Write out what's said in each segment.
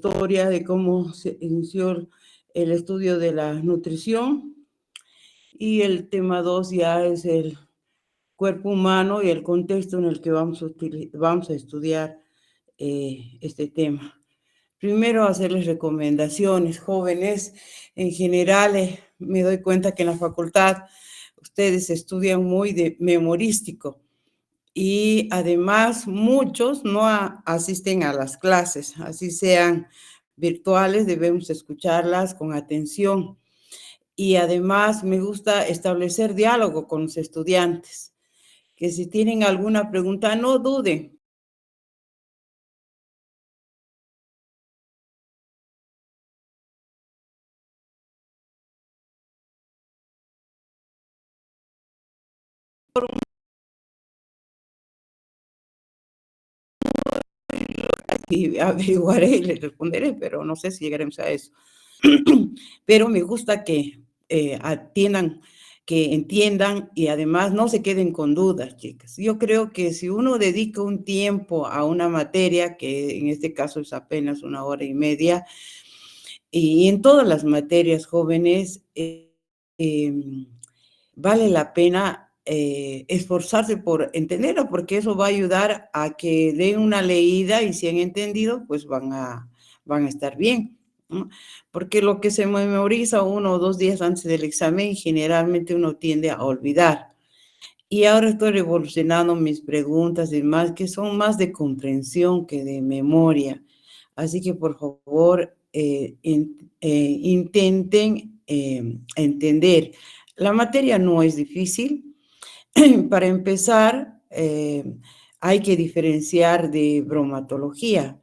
historia de cómo se inició el estudio de la nutrición. Y el tema 2 ya es el cuerpo humano y el contexto en el que vamos a estudiar este tema. Primero, hacerles recomendaciones. Jóvenes, en general, me doy cuenta que en la facultad ustedes estudian muy de memorístico y además muchos no asisten a las clases, así sean virtuales, debemos escucharlas con atención. Y además me gusta establecer diálogo con los estudiantes, que si tienen alguna pregunta, no duden. Y averiguaré y les responderé, pero no sé si llegaremos a eso. Pero me gusta que atiendan, que entiendan y además no se queden con dudas, chicas. Yo creo que si uno dedica un tiempo a una materia, que en este caso es apenas 1 hora y media, y en todas las materias jóvenes, vale la pena esforzarse por entenderlo, porque eso va a ayudar a que den una leída y si han entendido, pues van a estar bien, ¿no? Porque lo que se memoriza 1 o 2 días antes del examen, generalmente uno tiende a olvidar. Y ahora estoy revolucionando mis preguntas y más, que son más de comprensión que de memoria. Así que, por favor, intenten entender. La materia no es difícil. Para empezar, hay que diferenciar de bromatología.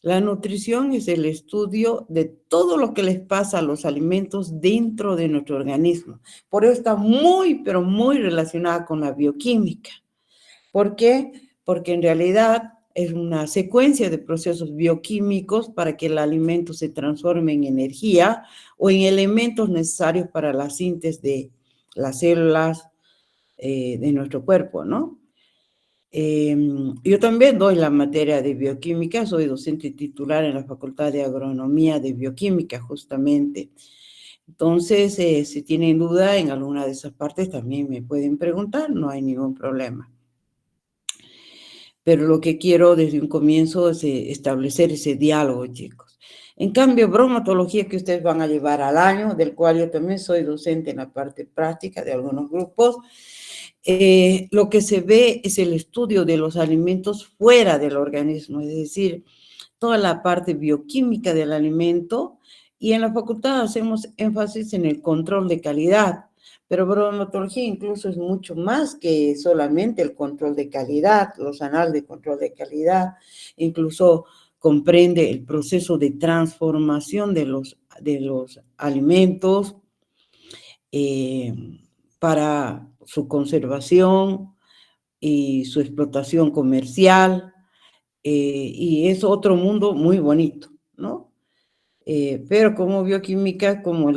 La nutrición es el estudio de todo lo que les pasa a los alimentos dentro de nuestro organismo. Por eso está muy, pero muy relacionada con la bioquímica. ¿Por qué? Porque en realidad es una secuencia de procesos bioquímicos para que el alimento se transforme en energía o en elementos necesarios para la síntesis de las células de nuestro cuerpo, ¿no? Yo también doy la materia de bioquímica, soy docente titular en la Facultad de Agronomía de Bioquímica, justamente. Entonces, si tienen duda en alguna de esas partes, también me pueden preguntar, no hay ningún problema. Pero lo que quiero desde un comienzo es establecer ese diálogo, chicos. En cambio, bromatología que ustedes van a llevar al año, del cual yo también soy docente en la parte práctica de algunos grupos, lo que se ve es el estudio de los alimentos fuera del organismo, es decir, toda la parte bioquímica del alimento, y en la facultad hacemos énfasis en el control de calidad, pero bromatología incluso es mucho más que solamente el control de calidad, los anales de control de calidad, incluso comprende el proceso de transformación de los alimentos para su conservación y su explotación comercial, y es otro mundo muy bonito, ¿no? Pero como bioquímica, como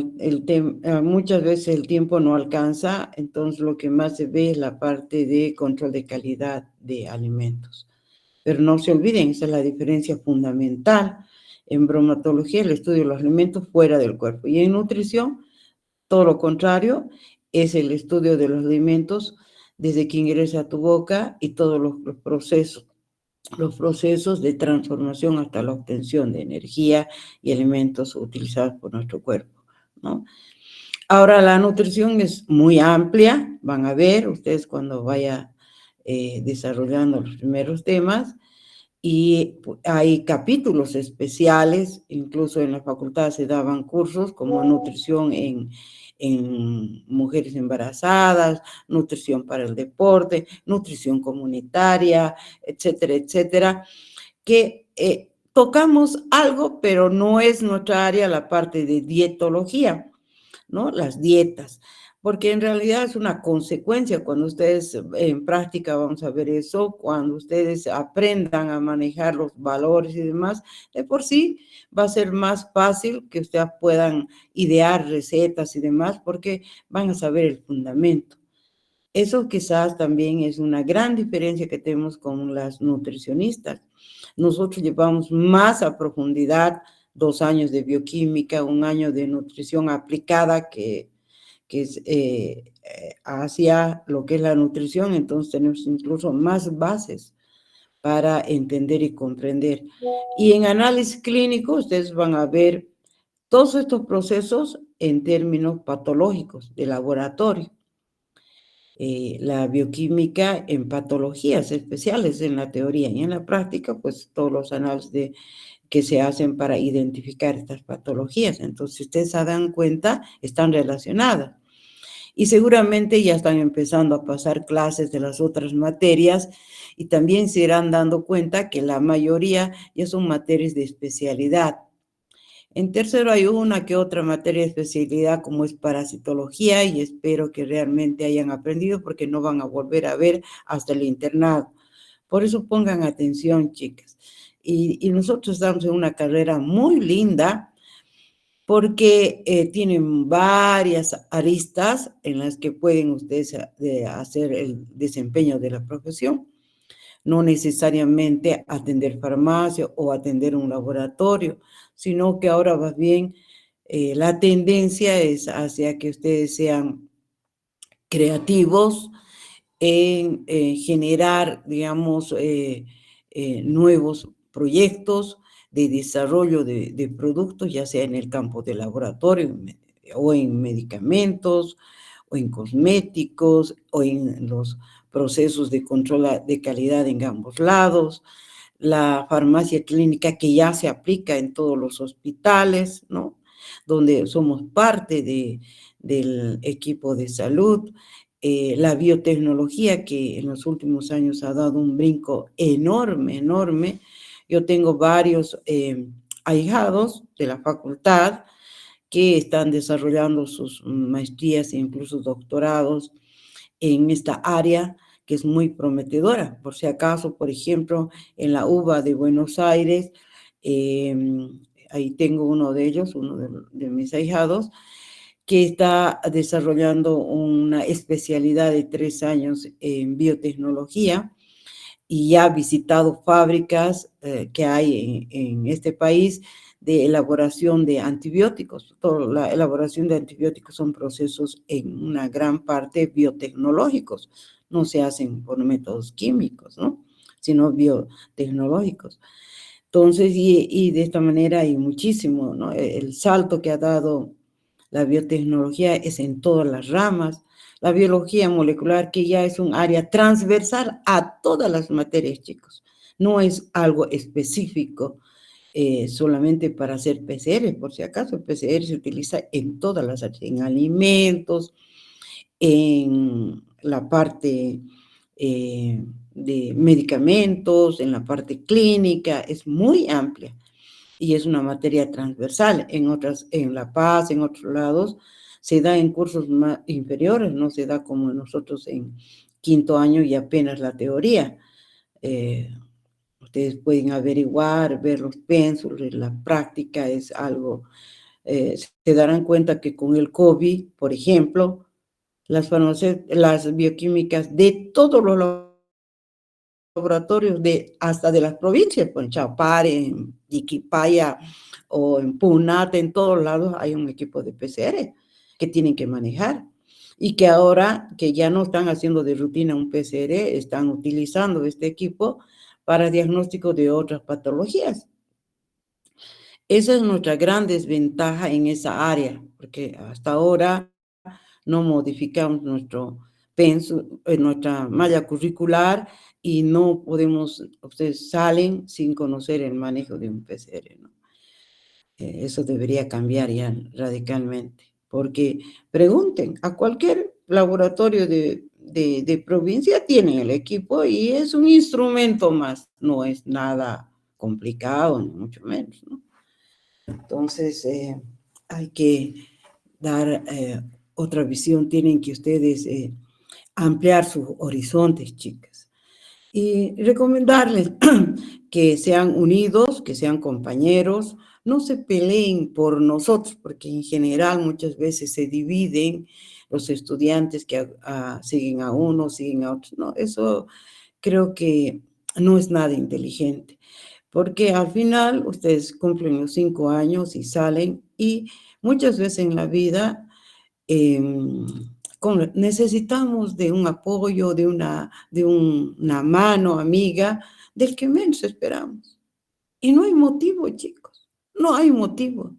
muchas veces el tiempo no alcanza, entonces lo que más se ve es la parte de control de calidad de alimentos. Pero no se olviden, esa es la diferencia fundamental. En bromatología, el estudio de los alimentos fuera del cuerpo. Y en nutrición, todo lo contrario, es el estudio de los alimentos desde que ingresa a tu boca y todos los procesos de transformación hasta la obtención de energía y alimentos utilizados por nuestro cuerpo, ¿no? Ahora, la nutrición es muy amplia, van a ver ustedes cuando vaya desarrollando los primeros temas, y hay capítulos especiales, incluso en la facultad se daban cursos como nutrición en mujeres embarazadas, nutrición para el deporte, nutrición comunitaria, etcétera, etcétera, que tocamos algo, pero no es nuestra área la parte de dietología, ¿no? Las dietas, porque en realidad es una consecuencia cuando ustedes en práctica, vamos a ver eso, cuando ustedes aprendan a manejar los valores y demás, de por sí va a ser más fácil que ustedes puedan idear recetas y demás, porque van a saber el fundamento. Eso quizás también es una gran diferencia que tenemos con las nutricionistas. Nosotros llevamos más a profundidad 2 años de bioquímica, 1 año de nutrición aplicada, que es hacia lo que es la nutrición. Entonces tenemos incluso más bases para entender y comprender. Y en análisis clínico ustedes van a ver todos estos procesos en términos patológicos de laboratorio. La bioquímica en patologías especiales en la teoría y en la práctica, pues todos los análisis que se hacen para identificar estas patologías. Entonces, si ustedes se dan cuenta, están relacionadas. Y seguramente ya están empezando a pasar clases de las otras materias y también se irán dando cuenta que la mayoría ya son materias de especialidad. En tercero hay una que otra materia de especialidad como es parasitología, y espero que realmente hayan aprendido porque no van a volver a ver hasta el internado. Por eso pongan atención, chicas. Y nosotros estamos en una carrera muy linda porque tienen varias aristas en las que pueden ustedes hacer el desempeño de la profesión. No necesariamente atender farmacia o atender un laboratorio, sino que ahora más bien la tendencia es hacia que ustedes sean creativos en generar, digamos, nuevos proyectos de desarrollo de productos, ya sea en el campo de laboratorio o en medicamentos o en cosméticos o en los procesos de control de calidad en ambos lados, la farmacia clínica que ya se aplica en todos los hospitales, ¿no? Donde somos parte del equipo de salud, la biotecnología que en los últimos años ha dado un brinco enorme, enorme. Yo tengo varios ahijados de la facultad que están desarrollando sus maestrías e incluso doctorados en esta área que es muy prometedora. Por si acaso, por ejemplo, en la UBA de Buenos Aires, ahí tengo uno de ellos, uno de mis ahijados, que está desarrollando una especialidad de 3 años en biotecnología y ya ha visitado fábricas que hay en este país de elaboración de antibióticos. Toda la elaboración de antibióticos son procesos en una gran parte biotecnológicos. No se hacen por métodos químicos, ¿no? Sino biotecnológicos. Entonces, y de esta manera hay muchísimo, ¿no? El salto que ha dado la biotecnología es en todas las ramas. La biología molecular, que ya es un área transversal a todas las materias, chicos. No es algo específico solamente para hacer PCR, por si acaso. El PCR se utiliza en todas las áreas, en alimentos, en la parte de medicamentos, en la parte clínica, es muy amplia y es una materia transversal. En La Paz, en otros lados, se da en cursos más inferiores, no se da como nosotros en 5º año y apenas la teoría. Ustedes pueden averiguar, ver los pénsulos, la práctica es algo, se darán cuenta que con el COVID, por ejemplo, las bioquímicas de todos los laboratorios hasta de las provincias, pues en Chapare, en Iquipaya o en Punata, en todos lados hay un equipo de PCR que tienen que manejar y que ahora que ya no están haciendo de rutina un PCR, están utilizando este equipo para diagnóstico de otras patologías. Esa es nuestra gran desventaja en esa área, porque hasta ahora no modificamos nuestra malla curricular y no podemos, ustedes salen sin conocer el manejo de un PCR, ¿no? Eso debería cambiar ya radicalmente, porque pregunten a cualquier laboratorio de provincia, tienen el equipo y es un instrumento más, no es nada complicado, ni mucho menos, ¿no? Entonces, hay que dar otra visión, tienen que ustedes ampliar sus horizontes, chicas. Y recomendarles que sean unidos, que sean compañeros, no se peleen por nosotros, porque en general muchas veces se dividen los estudiantes que siguen a uno, siguen a otros. No, eso creo que no es nada inteligente. porque al final ustedes cumplen los 5 años y salen, y muchas veces en la vida necesitamos de un apoyo, de una mano amiga, del que menos esperamos. Y no hay motivo, chicos, no hay motivo.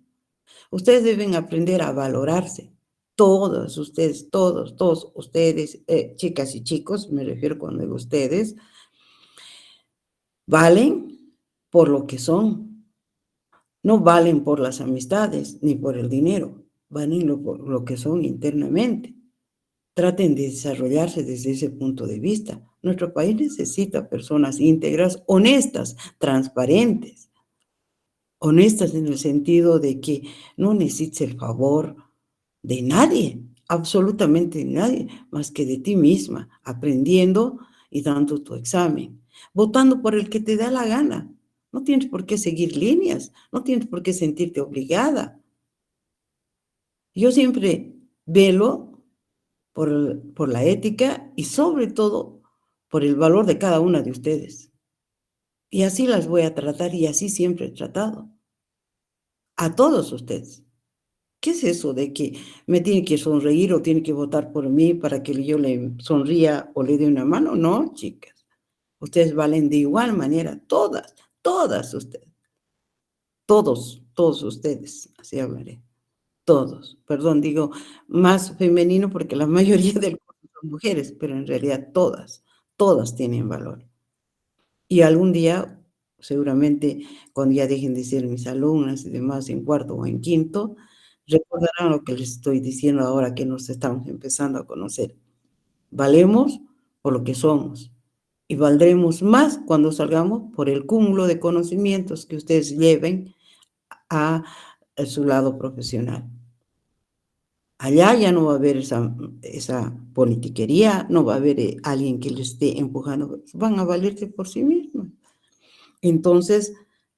Ustedes deben aprender a valorarse. Todos ustedes, todos ustedes, chicas y chicos, me refiero cuando digo ustedes, valen por lo que son. No valen por las amistades ni por el dinero, valen por lo que son internamente. Traten de desarrollarse desde ese punto de vista. Nuestro país necesita personas íntegras, honestas, transparentes. Honestas en el sentido de que no necesites el favor de nadie, absolutamente de nadie, más que de ti misma, aprendiendo y dando tu examen, votando por el que te da la gana. No tienes por qué seguir líneas, no tienes por qué sentirte obligada. Yo siempre velo por la ética y sobre todo por el valor de cada una de ustedes. Y así las voy a tratar y así siempre he tratado a todos ustedes. ¿Qué es eso de que me tiene que sonreír o tiene que votar por mí para que yo le sonría o le dé una mano? No, chicas. Ustedes valen de igual manera, todas ustedes, todos ustedes, así hablaré, todos. Perdón, digo más femenino porque la mayoría del curso son mujeres, pero en realidad todas tienen valor. Y algún día, seguramente, cuando ya dejen de ser mis alumnas y demás en cuarto o en quinto, recordarán lo que les estoy diciendo ahora que nos estamos empezando a conocer. Valemos por lo que somos y valdremos más cuando salgamos por el cúmulo de conocimientos que ustedes lleven a su lado profesional. Allá ya no va a haber esa politiquería, no va a haber alguien que les esté empujando, van a valerse por sí mismos. Entonces,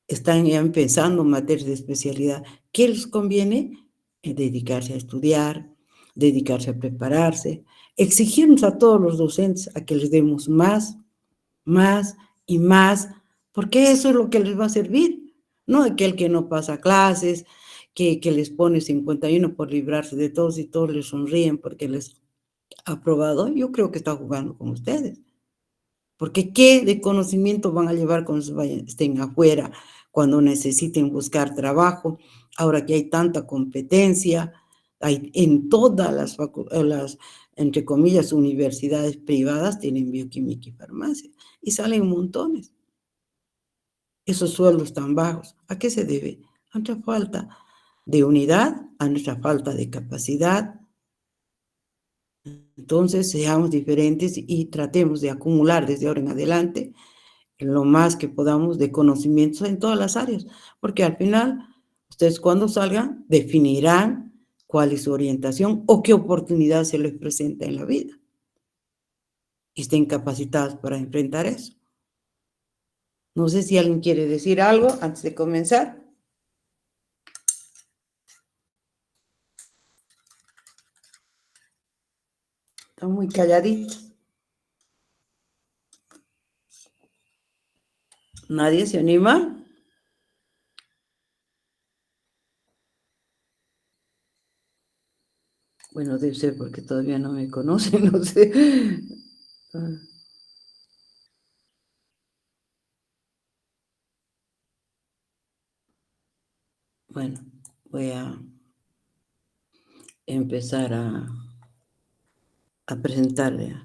están ya pensando en materias de especialidad. ¿Qué les conviene? Dedicarse a estudiar, dedicarse a prepararse, exigirnos a todos los docentes a que les demos más y más, porque eso es lo que les va a servir. No aquel que no pasa clases, que les pone 51 por librarse de todos y todos les sonríen porque les ha aprobado. Yo creo que está jugando con ustedes. Porque ¿qué de conocimiento van a llevar cuando estén afuera, cuando necesiten buscar trabajo? Ahora que hay tanta competencia, hay en todas las, entre comillas, universidades privadas tienen bioquímica y farmacia, y salen montones. Esos sueldos tan bajos, ¿a qué se debe? A nuestra falta de unidad, a nuestra falta de capacidad. Entonces, seamos diferentes y tratemos de acumular desde ahora en adelante lo más que podamos de conocimientos en todas las áreas, porque al final, ustedes cuando salgan definirán cuál es su orientación o qué oportunidad se les presenta en la vida y estén capacitados para enfrentar eso. No sé si alguien quiere decir algo antes de comenzar. Están muy calladitos. ¿Nadie se anima? Bueno, debe ser porque todavía no me conocen, no sé. Bueno, voy a empezar a presentarle.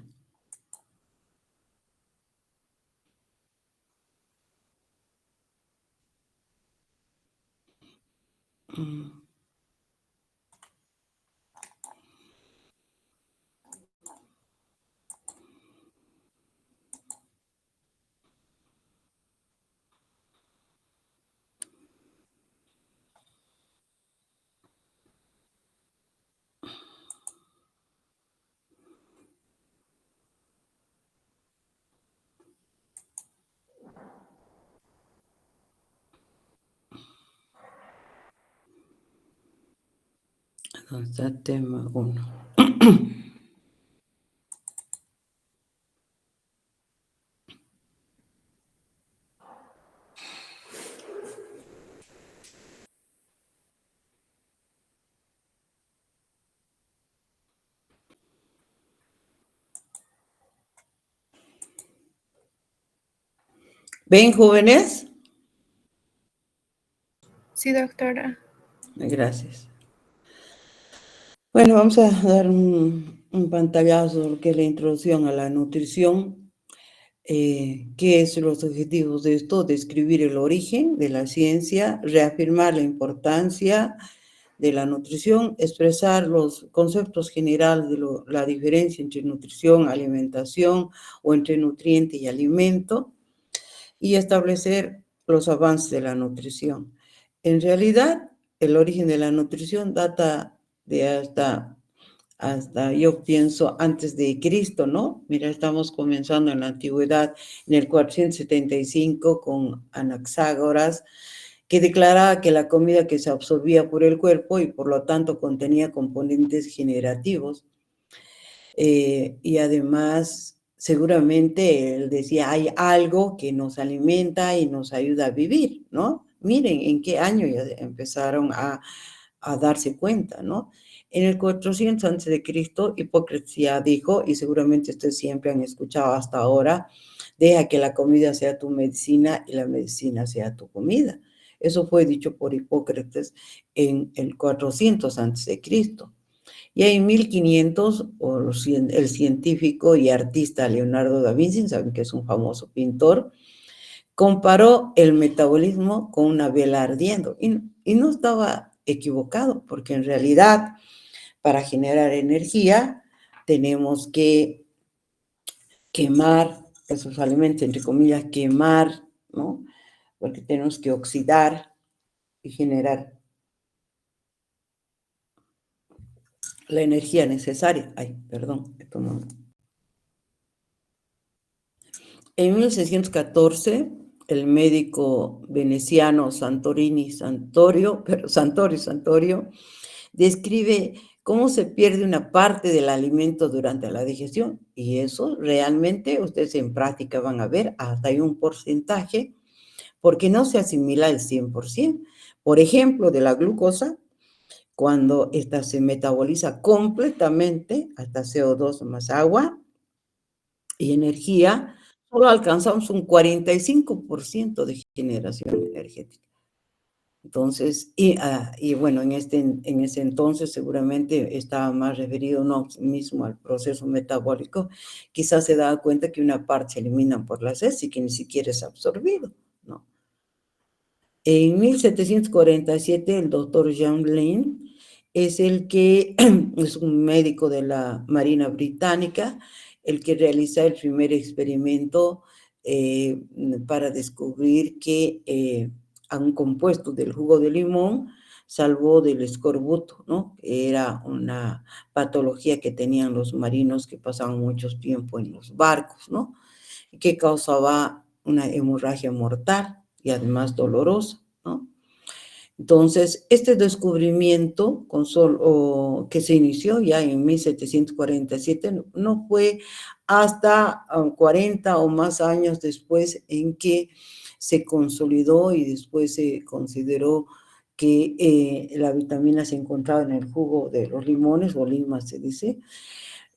¿Dónde está tema 1? ¿Ven, jóvenes? Sí, doctora. Gracias. Bueno, vamos a dar un pantallazo de lo que es la introducción a la nutrición. ¿Qué es los objetivos de esto? Describir el origen de la ciencia, reafirmar la importancia de la nutrición, expresar los conceptos generales de la diferencia entre nutrición, alimentación o entre nutriente y alimento, y establecer los avances de la nutrición. En realidad, el origen de la nutrición data de hasta yo pienso antes de Cristo, ¿no? Mira, estamos comenzando en la antigüedad, en el 475 con Anaxágoras, que declaraba que la comida que se absorbía por el cuerpo y por lo tanto contenía componentes generativos. Y además, seguramente él decía, hay algo que nos alimenta y nos ayuda a vivir, ¿no? Miren en qué año ya empezaron a darse cuenta, ¿no? En el 400 antes de Cristo, Hipócrates ya dijo, y seguramente ustedes siempre han escuchado hasta ahora, deja que la comida sea tu medicina y la medicina sea tu comida. Eso fue dicho por Hipócrates en el 400 antes de Cristo. Y en 1500, el científico y artista Leonardo da Vinci, saben que es un famoso pintor, comparó el metabolismo con una vela ardiendo. Y no estaba equivocado, porque en realidad, para generar energía, tenemos que quemar esos alimentos, entre comillas, quemar, ¿no? Porque tenemos que oxidar y generar la energía necesaria. Ay, perdón, esto no. En 1614, el médico veneciano Santorio, describe cómo se pierde una parte del alimento durante la digestión. Y eso realmente ustedes en práctica van a ver, hasta hay un porcentaje, porque no se asimila al 100%. Por ejemplo, de la glucosa, cuando esta se metaboliza completamente, hasta CO2 más agua y energía, solo alcanzamos un 45% de generación energética. Entonces, y bueno, en ese entonces seguramente estaba más referido no mismo al proceso metabólico, quizás se daba cuenta que una parte se elimina por las heces y que ni siquiera es absorbido, ¿no? En 1747, el doctor Jean Lane es el que es un médico de la Marina Británica, el que realiza el primer experimento para descubrir que a un compuesto del jugo de limón salvó del escorbuto, ¿no? Era una patología que tenían los marinos que pasaban mucho tiempo en los barcos, ¿no? Y que causaba una hemorragia mortal y además dolorosa, ¿no? Entonces, este descubrimiento que se inició ya en 1747 no fue hasta 40 o más años después en que se consolidó y después se consideró que la vitamina se encontraba en el jugo de los limones, o limas se dice,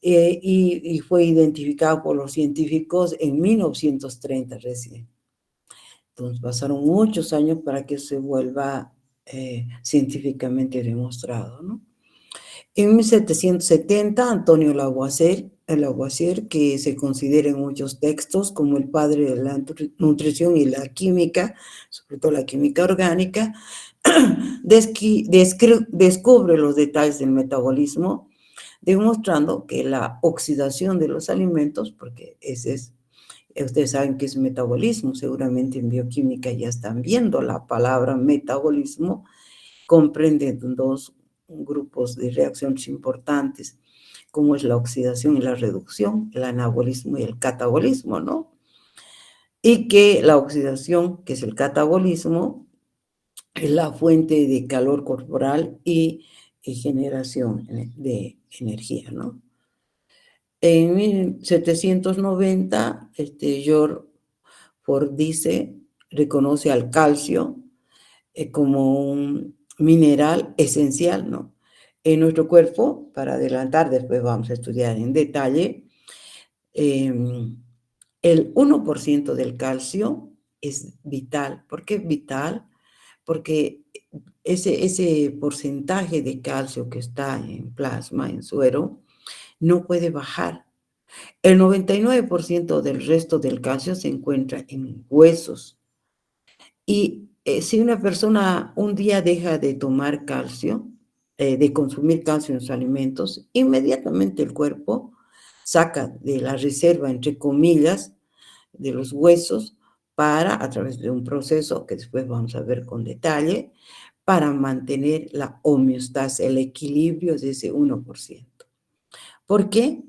y fue identificado por los científicos en 1930 recién. Entonces pasaron muchos años para que se vuelva científicamente demostrado, ¿no? En 1770, Antonio Lavoisier, que se considera en muchos textos como el padre de la nutrición y la química, sobre todo la química orgánica, descubre los detalles del metabolismo, demostrando que la oxidación de los alimentos, porque ustedes saben que es metabolismo, seguramente en bioquímica ya están viendo la palabra metabolismo, comprende dos grupos de reacciones importantes, como es la oxidación y la reducción, el anabolismo y el catabolismo, ¿no? Y que la oxidación, que es el catabolismo, es la fuente de calor corporal y generación de energía, ¿no? En 1790, George Fordyce reconoce al calcio como un mineral esencial, ¿no? En nuestro cuerpo, para adelantar, después vamos a estudiar en detalle, el 1% del calcio es vital. ¿Por qué es vital? Porque ese porcentaje de calcio que está en plasma, en suero, no puede bajar. El 99% del resto del calcio se encuentra en huesos. Y si una persona un día deja de tomar calcio, de consumir calcio en sus alimentos, inmediatamente el cuerpo saca de la reserva, entre comillas, de los huesos para, a través de un proceso que después vamos a ver con detalle, para mantener la homeostasis, el equilibrio de ese 1%. ¿Por qué?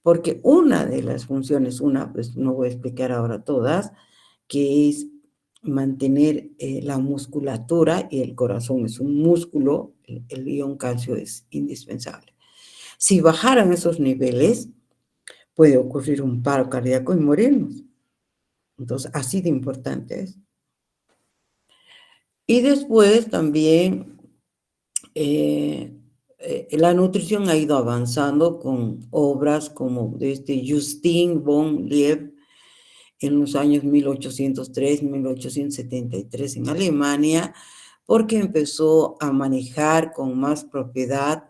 Porque una de las funciones, pues no voy a explicar ahora todas, que es mantener la musculatura, y el corazón es un músculo, el ion calcio es indispensable. Si bajaran esos niveles, puede ocurrir un paro cardíaco y morirnos. Entonces, así de importante es. Y después también la nutrición ha ido avanzando con obras como desde Justin von Lieb en los años 1803, 1873 en Alemania, porque empezó a manejar con más propiedad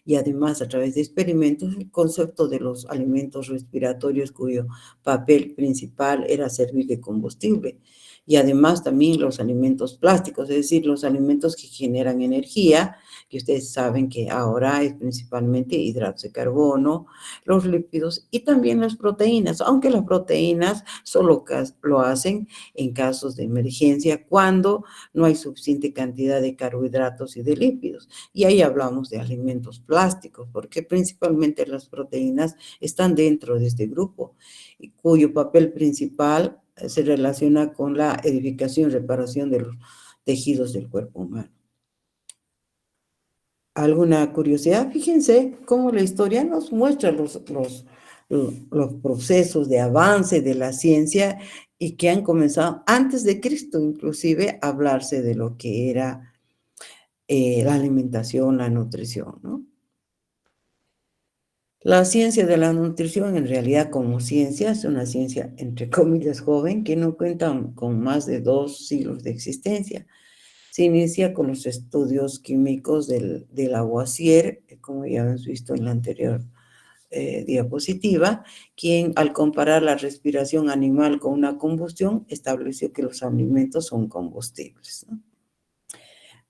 y además a través de experimentos el concepto de los alimentos respiratorios cuyo papel principal era servir de combustible. Y además también los alimentos plásticos, es decir, los alimentos que generan energía, que ustedes saben que ahora es principalmente hidratos de carbono, los lípidos y también las proteínas, aunque las proteínas solo lo hacen en casos de emergencia cuando no hay suficiente cantidad de carbohidratos y de lípidos. Y ahí hablamos de alimentos plásticos, porque principalmente las proteínas están dentro de este grupo, cuyo papel principal se relaciona con la edificación y reparación de los tejidos del cuerpo humano. ¿Alguna curiosidad? Fíjense cómo la historia nos muestra los procesos de avance de la ciencia y que han comenzado antes de Cristo, inclusive, a hablarse de lo que era la alimentación, la nutrición, ¿no? La ciencia de la nutrición, en realidad, como ciencia, es una ciencia, entre comillas, joven, que no cuenta con más de 2 siglos de existencia. Se inicia con los estudios químicos del Lavoisier, como ya hemos visto en la anterior diapositiva, quien al comparar la respiración animal con una combustión, estableció que los alimentos son combustibles, ¿no?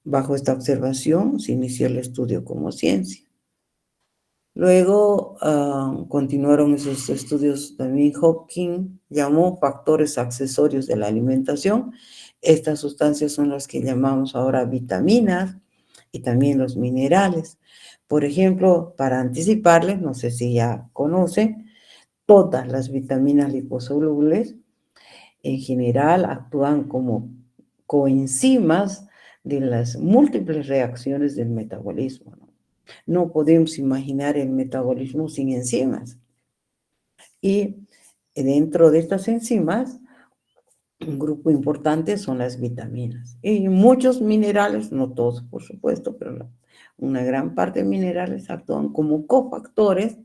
Bajo esta observación se inició el estudio como ciencia. Luego continuaron esos estudios también. Hopkins llamó factores accesorios de la alimentación. Estas sustancias son las que llamamos ahora vitaminas y también los minerales. Por ejemplo, para anticiparles, no sé si ya conocen, todas las vitaminas liposolubles en general actúan como coenzimas de las múltiples reacciones del metabolismo, ¿no? No podemos imaginar el metabolismo sin enzimas. Y dentro de estas enzimas, un grupo importante son las vitaminas. Y muchos minerales, no todos por supuesto, pero una gran parte de minerales actúan como cofactores,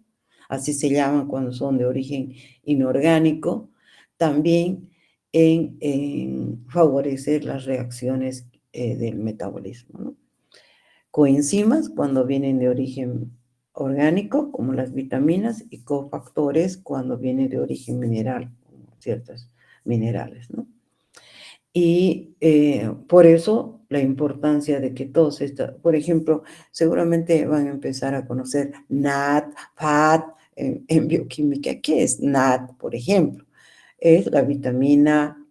así se llaman cuando son de origen inorgánico, también en favorecer las reacciones del metabolismo, ¿no? Coenzimas cuando vienen de origen orgánico, como las vitaminas, y cofactores cuando vienen de origen mineral, como ciertos minerales, ¿no? Y por eso la importancia de que todos estos, por ejemplo, seguramente van a empezar a conocer NAD, FAD en bioquímica. ¿Qué es NAD, por ejemplo? Es la vitamina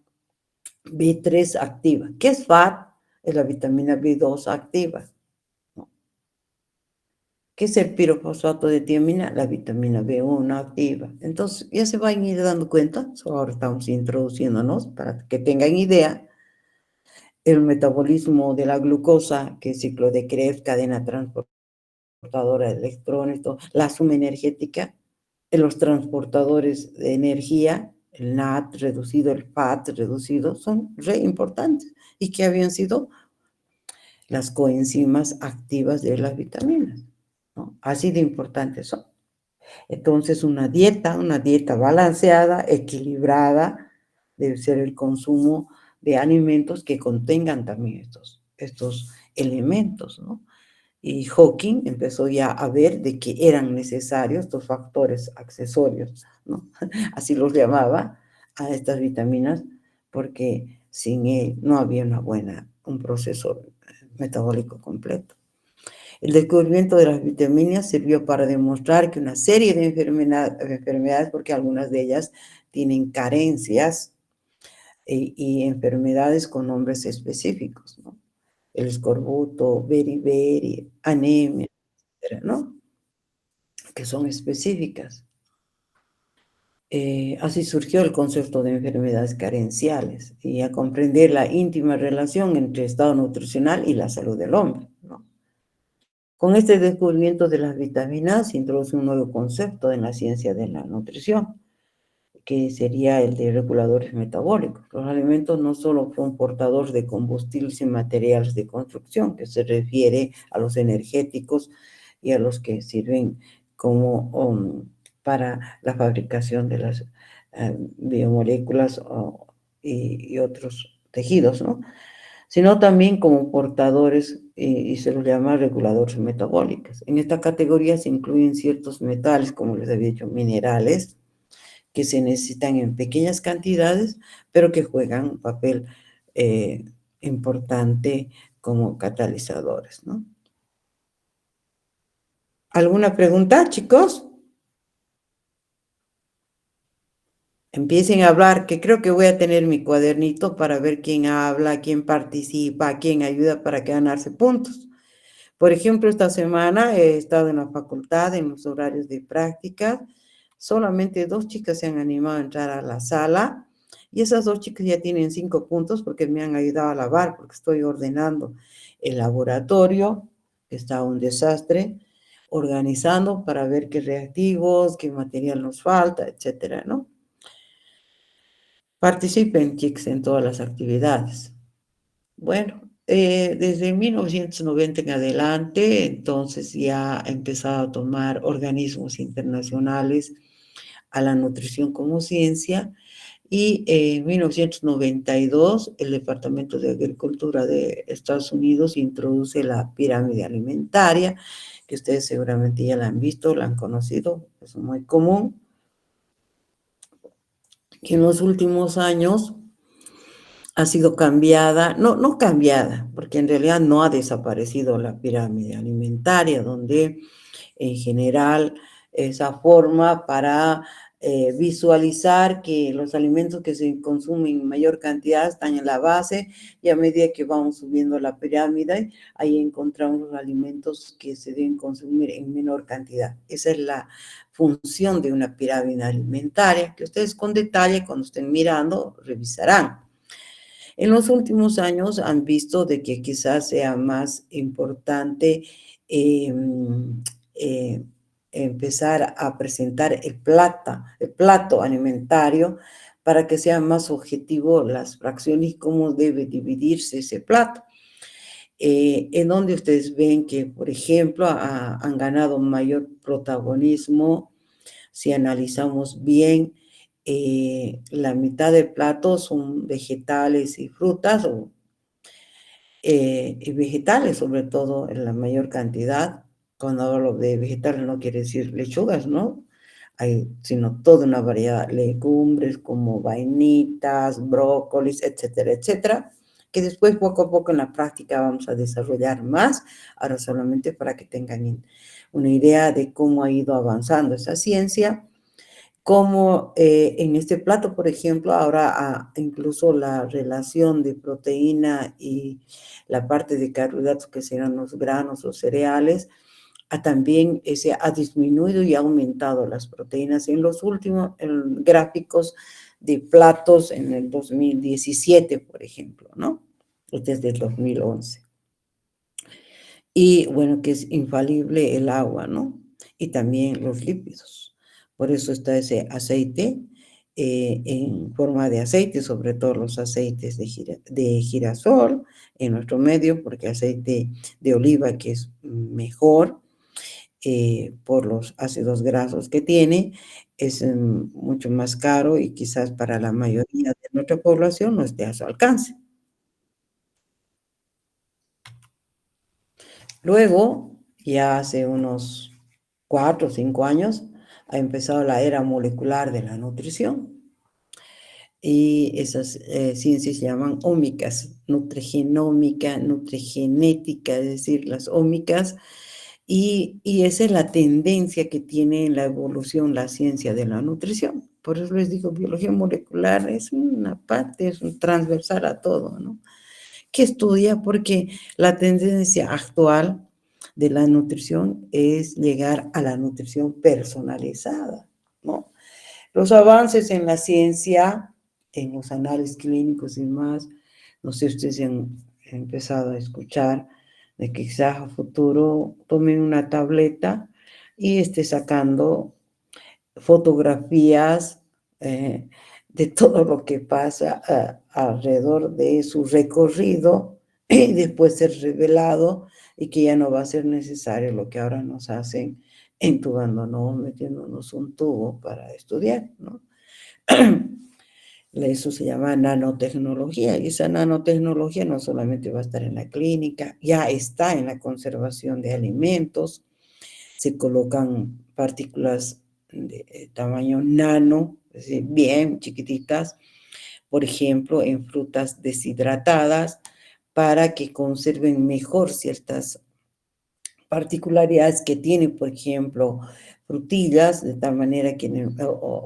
B3 activa. ¿Qué es FAD? Es la vitamina B2 activa. ¿Qué es el pirofosfato de tiamina? La vitamina B1 activa. Entonces, ya se van a ir dando cuenta, ahora estamos introduciéndonos para que tengan idea, el metabolismo de la glucosa, que es ciclo de Krebs, cadena transportadora de electrones, la suma energética, los transportadores de energía, el NAD reducido, el FAT reducido, son re importantes y que habían sido las coenzimas activas de las vitaminas, ¿no? Así de importantes son. Entonces, una dieta balanceada, equilibrada, debe ser el consumo de alimentos que contengan también estos elementos, ¿no? Y Hawking empezó ya a ver de que eran necesarios estos factores accesorios, ¿no? Así los llamaba a estas vitaminas, porque sin él no había un proceso metabólico completo. El descubrimiento de las vitaminas sirvió para demostrar que una serie de enfermedades, porque algunas de ellas tienen carencias y enfermedades con nombres específicos, ¿no? El escorbuto, beriberi, anemia, etcétera, ¿no? Que son específicas. Así surgió el concepto de enfermedades carenciales y a comprender la íntima relación entre estado nutricional y la salud del hombre, ¿no? Con este descubrimiento de las vitaminas se introduce un nuevo concepto en la ciencia de la nutrición, que sería el de reguladores metabólicos. Los alimentos no solo son portadores de combustibles y materiales de construcción, que se refiere a los energéticos y a los que sirven como para la fabricación de las biomoléculas y otros tejidos, ¿no? Sino también como portadores, y se los llama reguladores metabólicos. En esta categoría se incluyen ciertos metales, como les había dicho, minerales, que se necesitan en pequeñas cantidades, pero que juegan un papel eh, importante como catalizadores, ¿no? ¿Alguna pregunta, chicos? Empiecen a hablar, que creo que voy a tener mi cuadernito para ver quién habla, quién participa, quién ayuda para ganarse puntos. Por ejemplo, esta semana he estado en la facultad, en los horarios de práctica. Solamente 2 chicas se han animado a entrar a la sala y esas 2 chicas ya tienen 5 puntos porque me han ayudado a lavar, porque estoy ordenando el laboratorio, que está un desastre, organizando para ver qué reactivos, qué material nos falta, etcétera, ¿no? Participen, chicos, en todas las actividades. Bueno, desde 1990 en adelante, entonces ya he empezado a tomar organismos internacionales a la nutrición como ciencia y en 1992 el Departamento de Agricultura de Estados Unidos introduce la pirámide alimentaria, que ustedes seguramente ya la han visto, la han conocido, es muy común, que en los últimos años ha sido cambiada, no cambiada, porque en realidad no ha desaparecido la pirámide alimentaria, donde en general esa forma para visualizar que los alimentos que se consumen en mayor cantidad están en la base y a medida que vamos subiendo la pirámide, ahí encontramos los alimentos que se deben consumir en menor cantidad. Esa es la función de una pirámide alimentaria, que ustedes con detalle, cuando estén mirando, revisarán. En los últimos años han visto de que quizás sea más importante eh, eh, empezar a presentar el plato alimentario para que sea más objetivo las fracciones y cómo debe dividirse ese plato. En donde ustedes ven que, por ejemplo, han ganado mayor protagonismo si analizamos bien, la mitad del plato son vegetales y frutas, y vegetales sobre todo en la mayor cantidad. Cuando hablo de vegetales no quiere decir lechugas, ¿no? Sino toda una variedad, legumbres como vainitas, brócolis, etcétera, etcétera, que después poco a poco en la práctica vamos a desarrollar más, ahora solamente para que tengan una idea de cómo ha ido avanzando esa ciencia. Como en este plato, por ejemplo, ahora incluso la relación de proteína y la parte de carbohidratos, que serán los granos o cereales, también se ha disminuido y ha aumentado las proteínas en los últimos gráficos de platos en el 2017, por ejemplo, ¿no? Desde el 2011. Y bueno, que es infalible el agua, ¿no? Y también los lípidos. Por eso está ese aceite en forma de aceite, sobre todo los aceites de girasol en nuestro medio, porque aceite de oliva que es mejor, por los ácidos grasos que tiene, es mucho más caro y quizás para la mayoría de nuestra población no esté a su alcance. Luego, ya hace unos 4 o 5 años, ha empezado la era molecular de la nutrición. Y esas ciencias se llaman ómicas, nutrigenómica, nutrigenética, es decir, las ómicas, y esa es la tendencia que tiene en la evolución la ciencia de la nutrición. Por eso les digo, biología molecular es una parte, es un transversal a todo, ¿no? Que estudia porque la tendencia actual de la nutrición es llegar a la nutrición personalizada, ¿no? Los avances en la ciencia, en los análisis clínicos y más, no sé si ustedes han empezado a escuchar de que quizás a futuro tomen una tableta y esté sacando fotografías de todo lo que pasa alrededor de su recorrido y después ser revelado y que ya no va a ser necesario lo que ahora nos hacen entubándonos, metiéndonos un tubo para estudiar, ¿no? Eso se llama nanotecnología y esa nanotecnología no solamente va a estar en la clínica, ya está en la conservación de alimentos, se colocan partículas de tamaño nano, es decir, bien chiquititas, por ejemplo, en frutas deshidratadas, para que conserven mejor ciertas particularidades que tiene, por ejemplo, frutillas, de tal manera que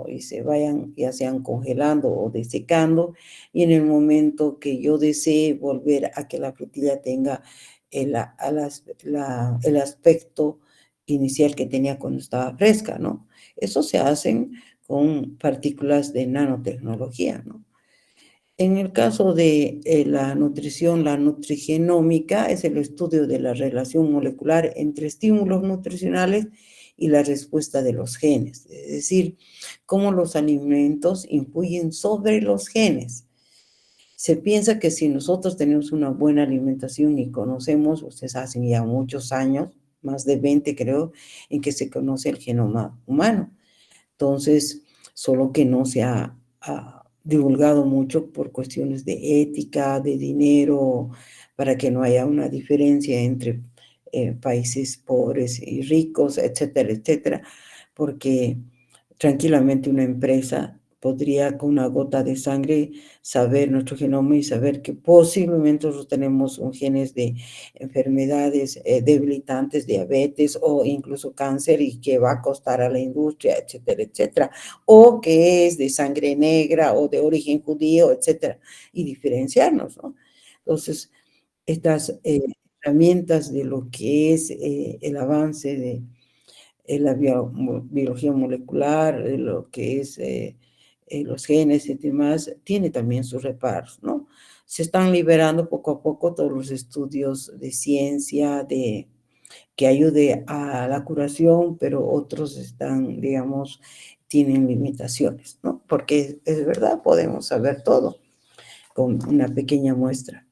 y se vayan ya sean congelando o desecando, y en el momento que yo desee volver a que la frutilla tenga el aspecto inicial que tenía cuando estaba fresca, ¿no? Eso se hacen con partículas de nanotecnología, ¿no? En el caso de la nutrición, la nutrigenómica es el estudio de la relación molecular entre estímulos nutricionales y la respuesta de los genes, es decir, cómo los alimentos influyen sobre los genes. Se piensa que si nosotros tenemos una buena alimentación y conocemos, ustedes hacen ya muchos años, más de 20 creo, en que se conoce el genoma humano. Entonces, solo que no se ha divulgado mucho por cuestiones de ética, de dinero, para que no haya una diferencia entre países pobres y ricos, etcétera, etcétera, porque tranquilamente una empresa podría con una gota de sangre saber nuestro genoma y saber que posiblemente nosotros tenemos un genes de enfermedades debilitantes, diabetes o incluso cáncer y que va a costar a la industria, etcétera, etcétera, o que es de sangre negra o de origen judío, etcétera, y diferenciarnos, ¿no? Entonces, estas herramientas de lo que es el avance de la biología molecular, lo que es los genes y demás, tiene también sus reparos, ¿no? Se están liberando poco a poco todos los estudios de ciencia, que ayude a la curación, pero otros están, digamos, tienen limitaciones, ¿no? Porque es verdad, podemos saber todo con una pequeña muestra.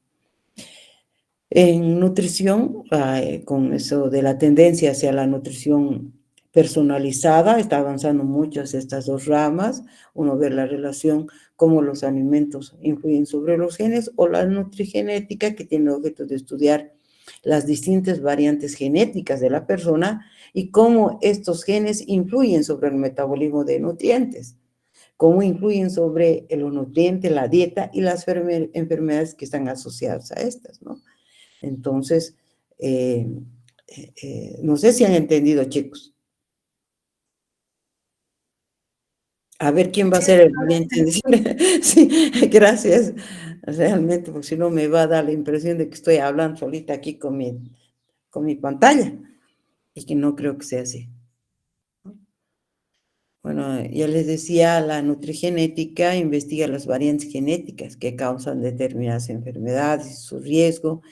En nutrición, con eso de la tendencia hacia la nutrición personalizada, está avanzando muchas estas dos ramas. Uno ve la relación, cómo los alimentos influyen sobre los genes, o la nutrigenética, que tiene el objeto de estudiar las distintas variantes genéticas de la persona y cómo estos genes influyen sobre el metabolismo de nutrientes, cómo influyen sobre los nutrientes, la dieta y las enfermedades que están asociadas a estas, ¿no? Entonces, no sé si han entendido, chicos. A ver quién va a ser el valiente. Sí, gracias. Realmente, porque si no me va a dar la impresión de que estoy hablando solita aquí con mi pantalla y que no creo que sea así. Bueno, ya les decía, la nutrigenética investiga las variantes genéticas que causan determinadas enfermedades y su riesgo.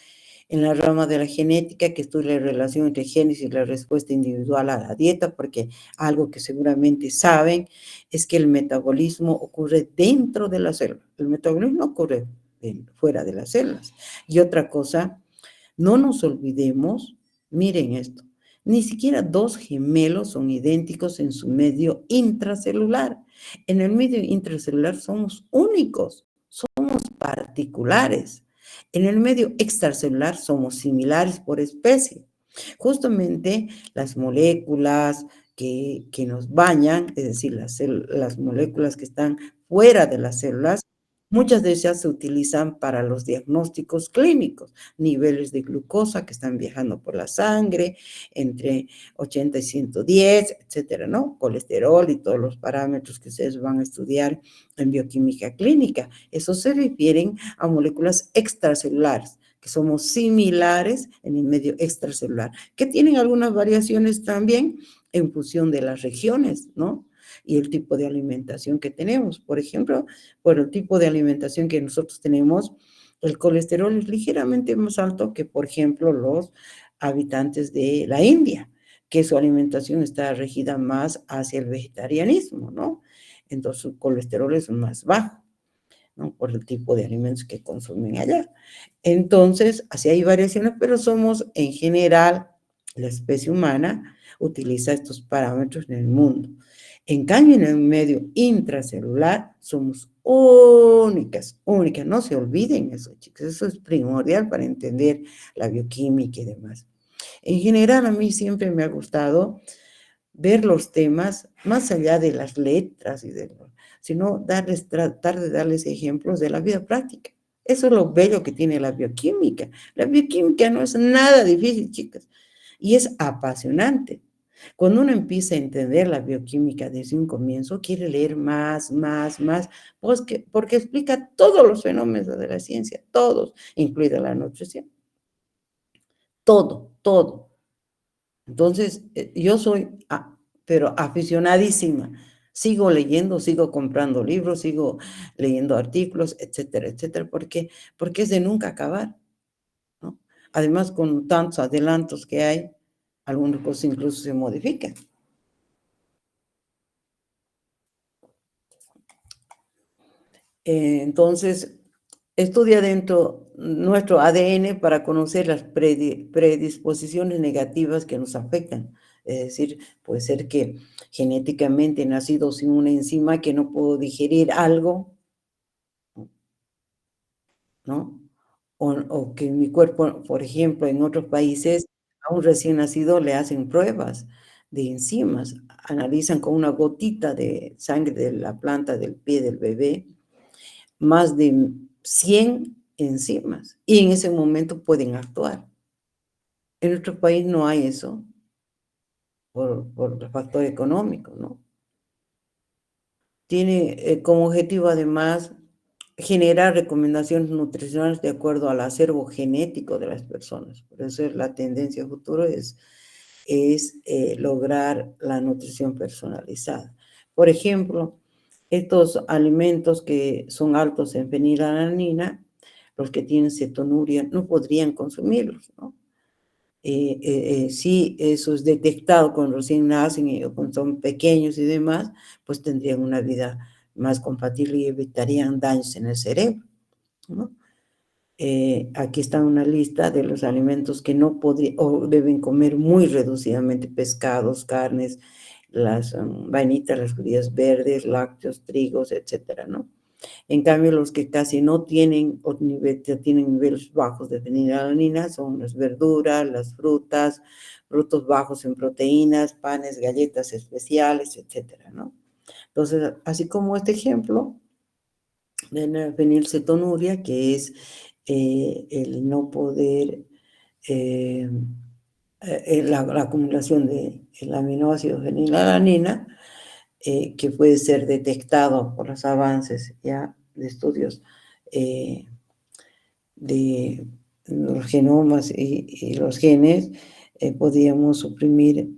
En la rama de la genética, que estudia la relación entre genes y la respuesta individual a la dieta, porque algo que seguramente saben es que el metabolismo ocurre dentro de las células. El metabolismo no ocurre fuera de las células. Y otra cosa, no nos olvidemos, miren esto, Ni siquiera dos gemelos son idénticos en su medio intracelular. En el medio intracelular somos únicos, somos particulares. En el medio extracelular somos similares por especie. Justamente las moléculas que nos bañan, es decir, las moléculas que están fuera de las células, muchas de ellas se utilizan para los diagnósticos clínicos, niveles de glucosa que están viajando por la sangre, entre 80 y 110, etcétera, ¿no? Colesterol y todos los parámetros que ustedes van a estudiar en bioquímica clínica. Esos se refieren a moléculas extracelulares, que somos similares en el medio extracelular, que tienen algunas variaciones también en función de las regiones, ¿no? Y el tipo de alimentación que tenemos. Por ejemplo, por el tipo de alimentación que nosotros tenemos, el colesterol es ligeramente más alto que, por ejemplo, los habitantes de la India, que su alimentación está regida más hacia el vegetarianismo, ¿no? Entonces su colesterol es más bajo, ¿no? Por el tipo de alimentos que consumen allá. Entonces, así hay variaciones, pero somos en general, la especie humana utiliza estos parámetros en el mundo. En cambio, en el medio intracelular somos únicas, únicas. No se olviden eso, chicos. Eso es primordial para entender la bioquímica y demás. En general, a mí siempre me ha gustado ver los temas más allá de las letras sino tratar de darles ejemplos de la vida práctica. Eso es lo bello que tiene la bioquímica. La bioquímica no es nada difícil, chicas, y es apasionante. Cuando uno empieza a entender la bioquímica desde un comienzo, quiere leer más, más, más, porque explica todos los fenómenos de la ciencia, todos, incluida la nutrición. Todo, todo. Entonces, yo soy, pero aficionadísima. Sigo leyendo, sigo comprando libros, sigo leyendo artículos, etcétera, etcétera, porque es de nunca acabar, ¿no? Además, con tantos adelantos que hay, algunas cosas incluso se modifican. Entonces, estudia dentro nuestro ADN para conocer las predisposiciones negativas que nos afectan. Es decir, puede ser que genéticamente he nacido sin una enzima que no puedo digerir algo, ¿no? O que mi cuerpo, por ejemplo, en otros países, a un recién nacido le hacen pruebas de enzimas, analizan con una gotita de sangre de la planta del pie del bebé más de 100 enzimas y en ese momento pueden actuar. En nuestro país no hay eso por el factor económico, ¿no? Tiene como objetivo además generar recomendaciones nutricionales de acuerdo al acervo genético de las personas. Por eso es la tendencia a futuro es lograr la nutrición personalizada. Por ejemplo, estos alimentos que son altos en fenilalanina, los que tienen cetonuria, no podrían consumirlos, ¿no? Si eso es detectado cuando recién nacen o cuando son pequeños y demás, pues tendrían una vida más compatible y evitarían daños en el cerebro, ¿no? Aquí está una lista de los alimentos que no podrían o deben comer muy reducidamente: pescados, carnes, las vainitas, las judías verdes, lácteos, trigos, etcétera, ¿no? En cambio, los que casi no tienen o tienen niveles bajos de fenilalanina son las verduras, las frutas, frutos bajos en proteínas, panes, galletas especiales, etcétera, ¿no? Entonces, así como este ejemplo de la fenilcetonuria, que es el no poder, la acumulación del aminoácido fenilalanina, que puede ser detectado por los avances ya de estudios de los genomas y los genes, podríamos suprimir,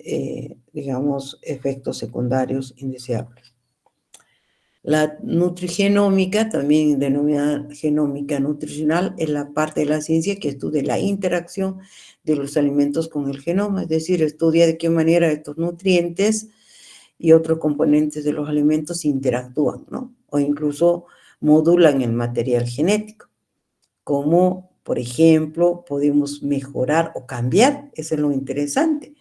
digamos, efectos secundarios indeseables. La nutrigenómica, también denominada genómica nutricional, es la parte de la ciencia que estudia la interacción de los alimentos con el genoma, es decir, estudia de qué manera estos nutrientes y otros componentes de los alimentos interactúan, ¿no? O incluso modulan el material genético. Como, por ejemplo, podemos mejorar o cambiar, eso es lo interesante.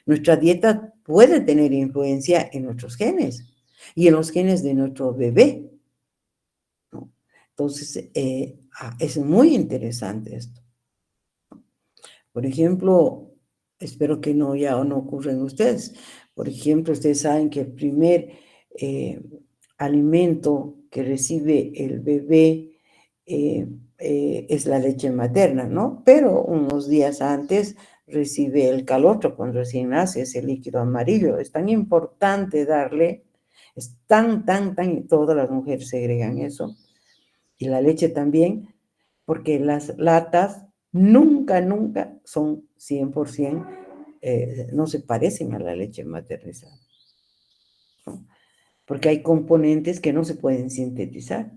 Nuestra dieta puede tener influencia en nuestros genes y en los genes de nuestro bebé, ¿no? Entonces, es muy interesante esto. Por ejemplo, espero que no ya no ocurra en ustedes. Por ejemplo, ustedes saben que el primer eh, alimento que recibe el bebé es la leche materna, ¿no? Pero unos días antes recibe el calostro cuando recién nace, ese líquido amarillo. Es tan importante darle, es tan, todas las mujeres segregan eso, y la leche también, porque las latas nunca son 100%, no se parecen a la leche maternizada, ¿no? Porque hay componentes que no se pueden sintetizar,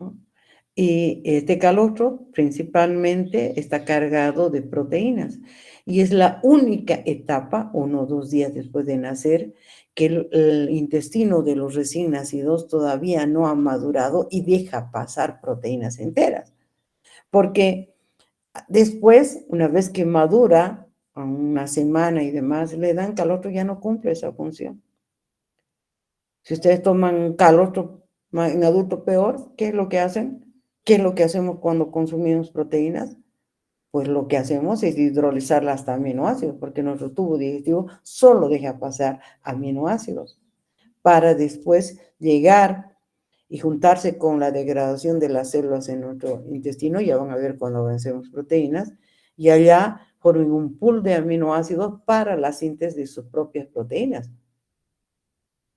¿no? Y este calostro principalmente está cargado de proteínas y es la única etapa, 1 o 2 días después de nacer, que el intestino de los recién nacidos todavía no ha madurado y deja pasar proteínas enteras. Porque después, una vez que madura, a una semana y demás, le dan calostro, ya no cumple esa función. Si ustedes toman calostro en adulto peor, ¿qué es lo que hacen? ¿Qué es lo que hacemos cuando consumimos proteínas? Pues lo que hacemos es hidrolizarlas hasta aminoácidos, porque nuestro tubo digestivo solo deja pasar aminoácidos para después llegar y juntarse con la degradación de las células en nuestro intestino. Ya van a ver cuando avancemos proteínas, y allá formen un pool de aminoácidos para la síntesis de sus propias proteínas.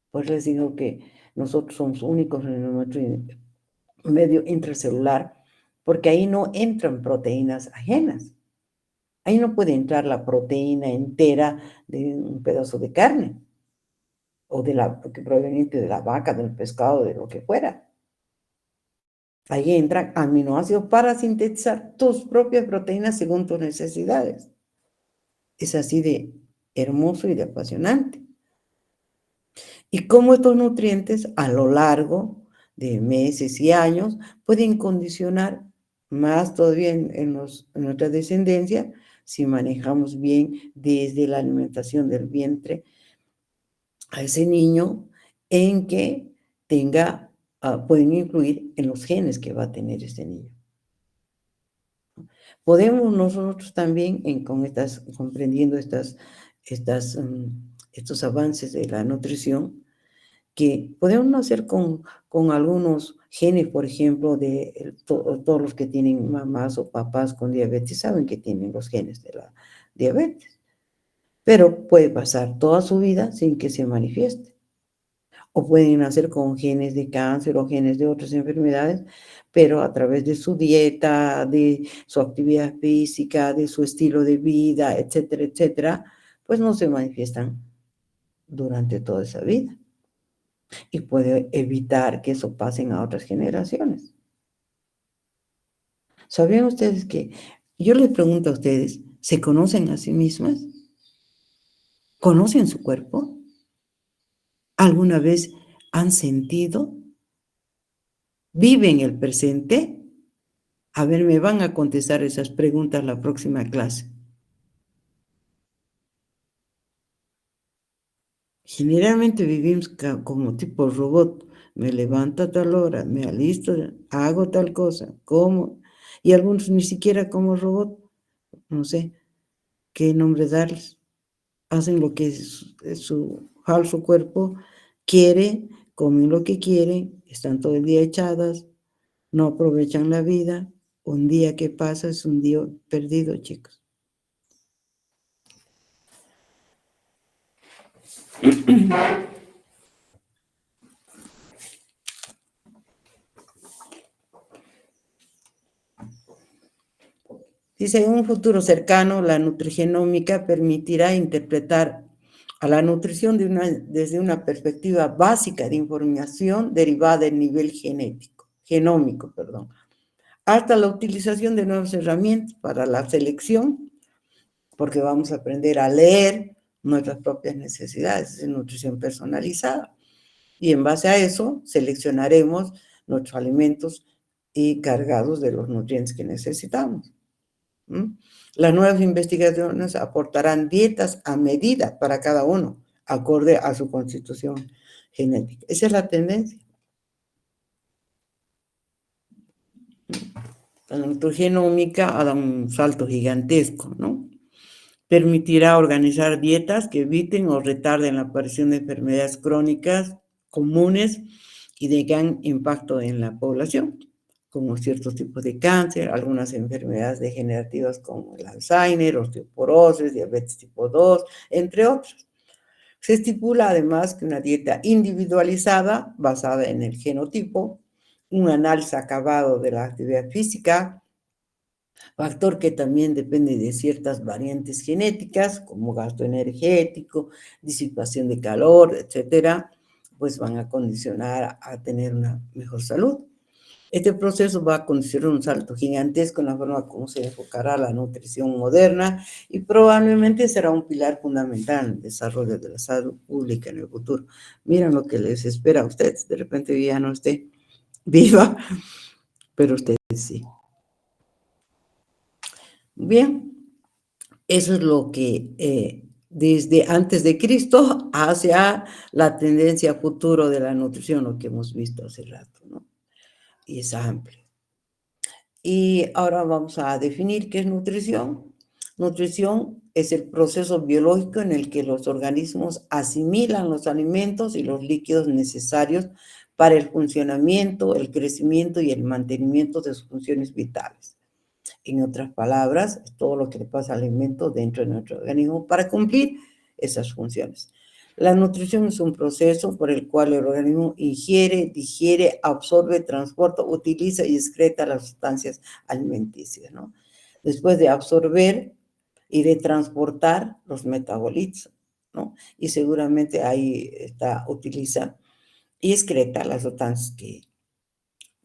Pues les digo que nosotros somos únicos en nuestro medio intracelular, porque ahí no entran proteínas ajenas. Ahí no puede entrar la proteína entera de un pedazo de carne, o que proveniente de la vaca, del pescado, de lo que fuera. Ahí entran aminoácidos para sintetizar tus propias proteínas según tus necesidades. Es así de hermoso y de apasionante. Y cómo estos nutrientes a lo largo de meses y años pueden condicionar más todavía en nuestra descendencia, si manejamos bien desde la alimentación del vientre a ese niño, en que pueden influir en los genes que va a tener ese niño. Podemos nosotros también, comprendiendo estos avances de la nutrición, que podemos nacer con algunos genes, por ejemplo, todos los que tienen mamás o papás con diabetes saben que tienen los genes de la diabetes, pero puede pasar toda su vida sin que se manifieste. O pueden nacer con genes de cáncer o genes de otras enfermedades, pero a través de su dieta, de su actividad física, de su estilo de vida, etcétera, etcétera, pues no se manifiestan durante toda esa vida. Y puede evitar que eso pasen a otras generaciones. ¿Sabían ustedes que yo les pregunto a ustedes, ¿se conocen a sí mismas? ¿Conocen su cuerpo? ¿Alguna vez han sentido? ¿Viven el presente? A ver, me van a contestar esas preguntas la próxima clase. Generalmente vivimos como tipo robot. Me levanto a tal hora, me alisto, hago tal cosa, como, y algunos ni siquiera como robot, no sé qué nombre darles. Hacen lo que su falso cuerpo quiere, comen lo que quieren, están todo el día echadas, no aprovechan la vida. Un día que pasa es un día perdido, chicos. Dice, en un futuro cercano, la nutrigenómica permitirá interpretar a la nutrición desde una perspectiva básica de información derivada del nivel genómico, hasta la utilización de nuevas herramientas para la selección, porque vamos a aprender a leer nuestras propias necesidades, es nutrición personalizada. Y en base a eso, seleccionaremos nuestros alimentos y cargados de los nutrientes que necesitamos. ¿Mm? Las nuevas investigaciones aportarán dietas a medida para cada uno, acorde a su constitución genética. Esa es la tendencia. La nutrigenómica ha dado un salto gigantesco, ¿no? Permitirá organizar dietas que eviten o retarden la aparición de enfermedades crónicas comunes y de gran impacto en la población, como ciertos tipos de cáncer, algunas enfermedades degenerativas como el Alzheimer, osteoporosis, diabetes tipo 2, entre otros. Se estipula además que una dieta individualizada, basada en el genotipo, un análisis acabado de la actividad física, factor que también depende de ciertas variantes genéticas, como gasto energético, disipación de calor, etcétera, pues van a condicionar a tener una mejor salud. Este proceso va a condicionar un salto gigantesco en la forma como se enfocará la nutrición moderna y probablemente será un pilar fundamental en el desarrollo de la salud pública en el futuro. Miren lo que les espera a ustedes. De repente ya no esté viva, pero ustedes sí. Bien, eso es lo que desde antes de Cristo hacia la tendencia futuro de la nutrición, lo que hemos visto hace rato, ¿no? Y es amplio. Y ahora vamos a definir qué es nutrición. Nutrición es el proceso biológico en el que los organismos asimilan los alimentos y los líquidos necesarios para el funcionamiento, el crecimiento y el mantenimiento de sus funciones vitales. En otras palabras, es todo lo que le pasa al alimento dentro de nuestro organismo para cumplir esas funciones. La nutrición es un proceso por el cual el organismo ingiere, digiere, absorbe, transporta, utiliza y excreta las sustancias alimenticias, ¿no? Después de absorber y de transportar, los metaboliza, ¿no? Y seguramente ahí utiliza y excreta las sustancias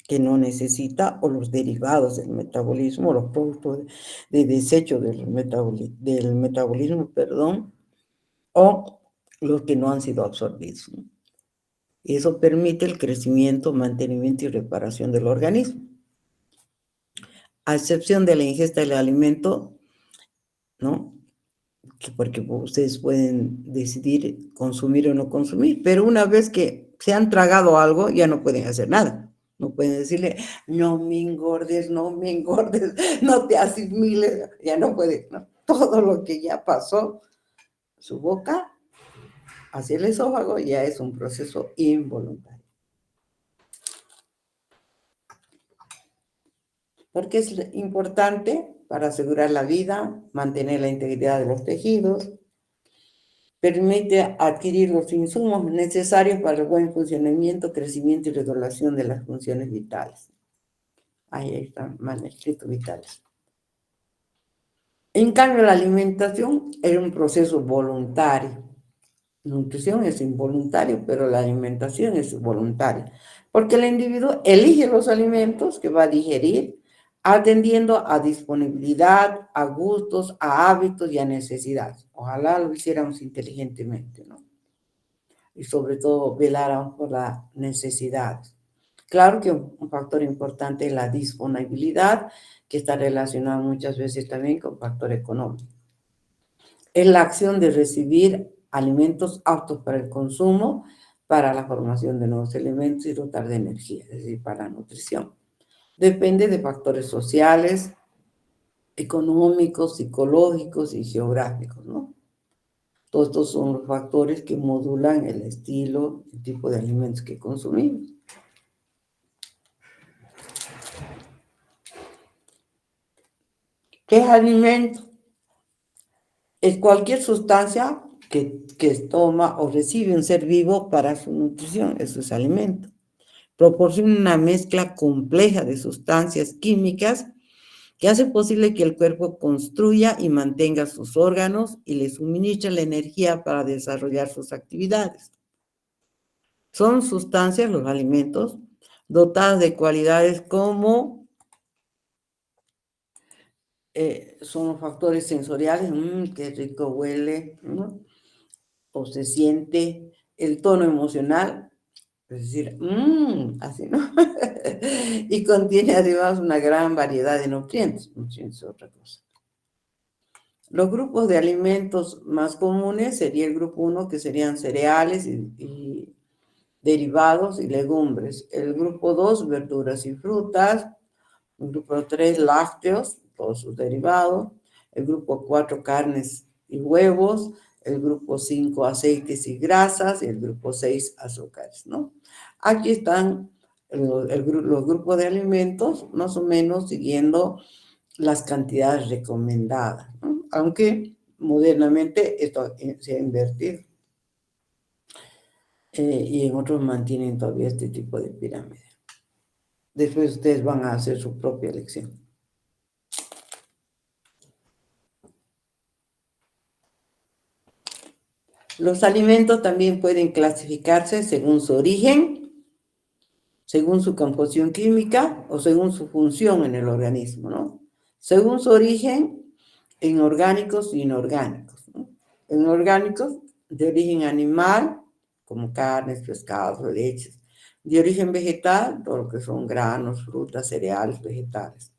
que no necesita o los derivados del metabolismo, los productos de desecho del metabolismo, perdón, o los que no han sido absorbidos, ¿no? Y eso permite el crecimiento, mantenimiento y reparación del organismo. A excepción de la ingesta del alimento, ¿no? Porque ustedes pueden decidir consumir o no consumir, pero una vez que se han tragado algo, ya no pueden hacer nada. No pueden decirle, no me engordes, no me engordes, no te asimiles, ya no pueden, ¿no? Todo lo que ya pasó, su boca hacia el esófago ya es un proceso involuntario. Porque es importante para asegurar la vida, mantener la integridad de los tejidos, permite adquirir los insumos necesarios para el buen funcionamiento, crecimiento y regulación de las funciones vitales. Ahí están mal escritos vitales. En cambio, la alimentación es un proceso voluntario. La nutrición es involuntario, pero la alimentación es voluntaria, porque el individuo elige los alimentos que va a digerir, atendiendo a disponibilidad, a gustos, a hábitos y a necesidades. Ojalá lo hiciéramos inteligentemente, ¿no? Y sobre todo velar por las necesidades. Claro que un factor importante es la disponibilidad, que está relacionado muchas veces también con factor económico. Es la acción de recibir alimentos aptos para el consumo, para la formación de nuevos elementos y dotar de energía, es decir, para la nutrición. Depende de factores sociales, económicos, psicológicos y geográficos, ¿no? Todos estos son los factores que modulan el estilo, el tipo de alimentos que consumimos. ¿Qué es alimento? Es cualquier sustancia que toma o recibe un ser vivo para su nutrición, eso es alimento. Proporciona una mezcla compleja de sustancias químicas que hace posible que el cuerpo construya y mantenga sus órganos y le suministre la energía para desarrollar sus actividades. Son sustancias, los alimentos, dotadas de cualidades como son los factores sensoriales, qué rico huele, ¿no? O se siente, el tono emocional, es decir, así, ¿no? Y contiene además una gran variedad de nutrientes, nutrientes es otra cosa. Los grupos de alimentos más comunes sería el grupo 1, que serían cereales y derivados y legumbres. El grupo 2, verduras y frutas. El grupo 3, lácteos, todos sus derivados. El grupo 4, carnes y huevos. El grupo 5, aceites y grasas. Y el grupo 6, azúcares, ¿no? Aquí están los grupos de alimentos, más o menos siguiendo las cantidades recomendadas, ¿no? Aunque modernamente esto se ha invertido. Y en otros mantienen todavía este tipo de pirámide. Después ustedes van a hacer su propia elección. Los alimentos también pueden clasificarse según su origen, según su composición química o según su función en el organismo, ¿no? Según su origen, en orgánicos y inorgánicos, ¿no? En orgánicos, de origen animal, como carnes, pescados, leches. De origen vegetal, todo lo que son granos, frutas, cereales, vegetales.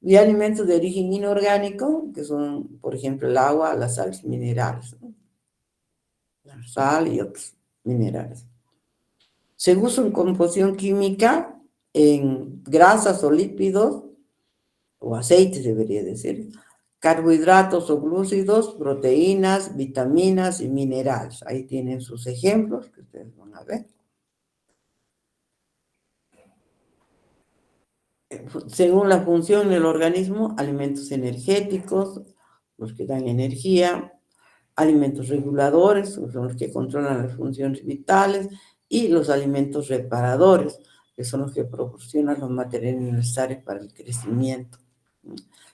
Y alimentos de origen inorgánico, que son, por ejemplo, el agua, las sales minerales, ¿no? La sal y otros minerales. Según su composición química, en grasas o lípidos, o aceites debería decir, carbohidratos o glúcidos, proteínas, vitaminas y minerales. Ahí tienen sus ejemplos que ustedes van a ver. Según la función del organismo, alimentos energéticos, los que dan energía, alimentos reguladores, son los que controlan las funciones vitales, y los alimentos reparadores, que son los que proporcionan los materiales necesarios para el crecimiento.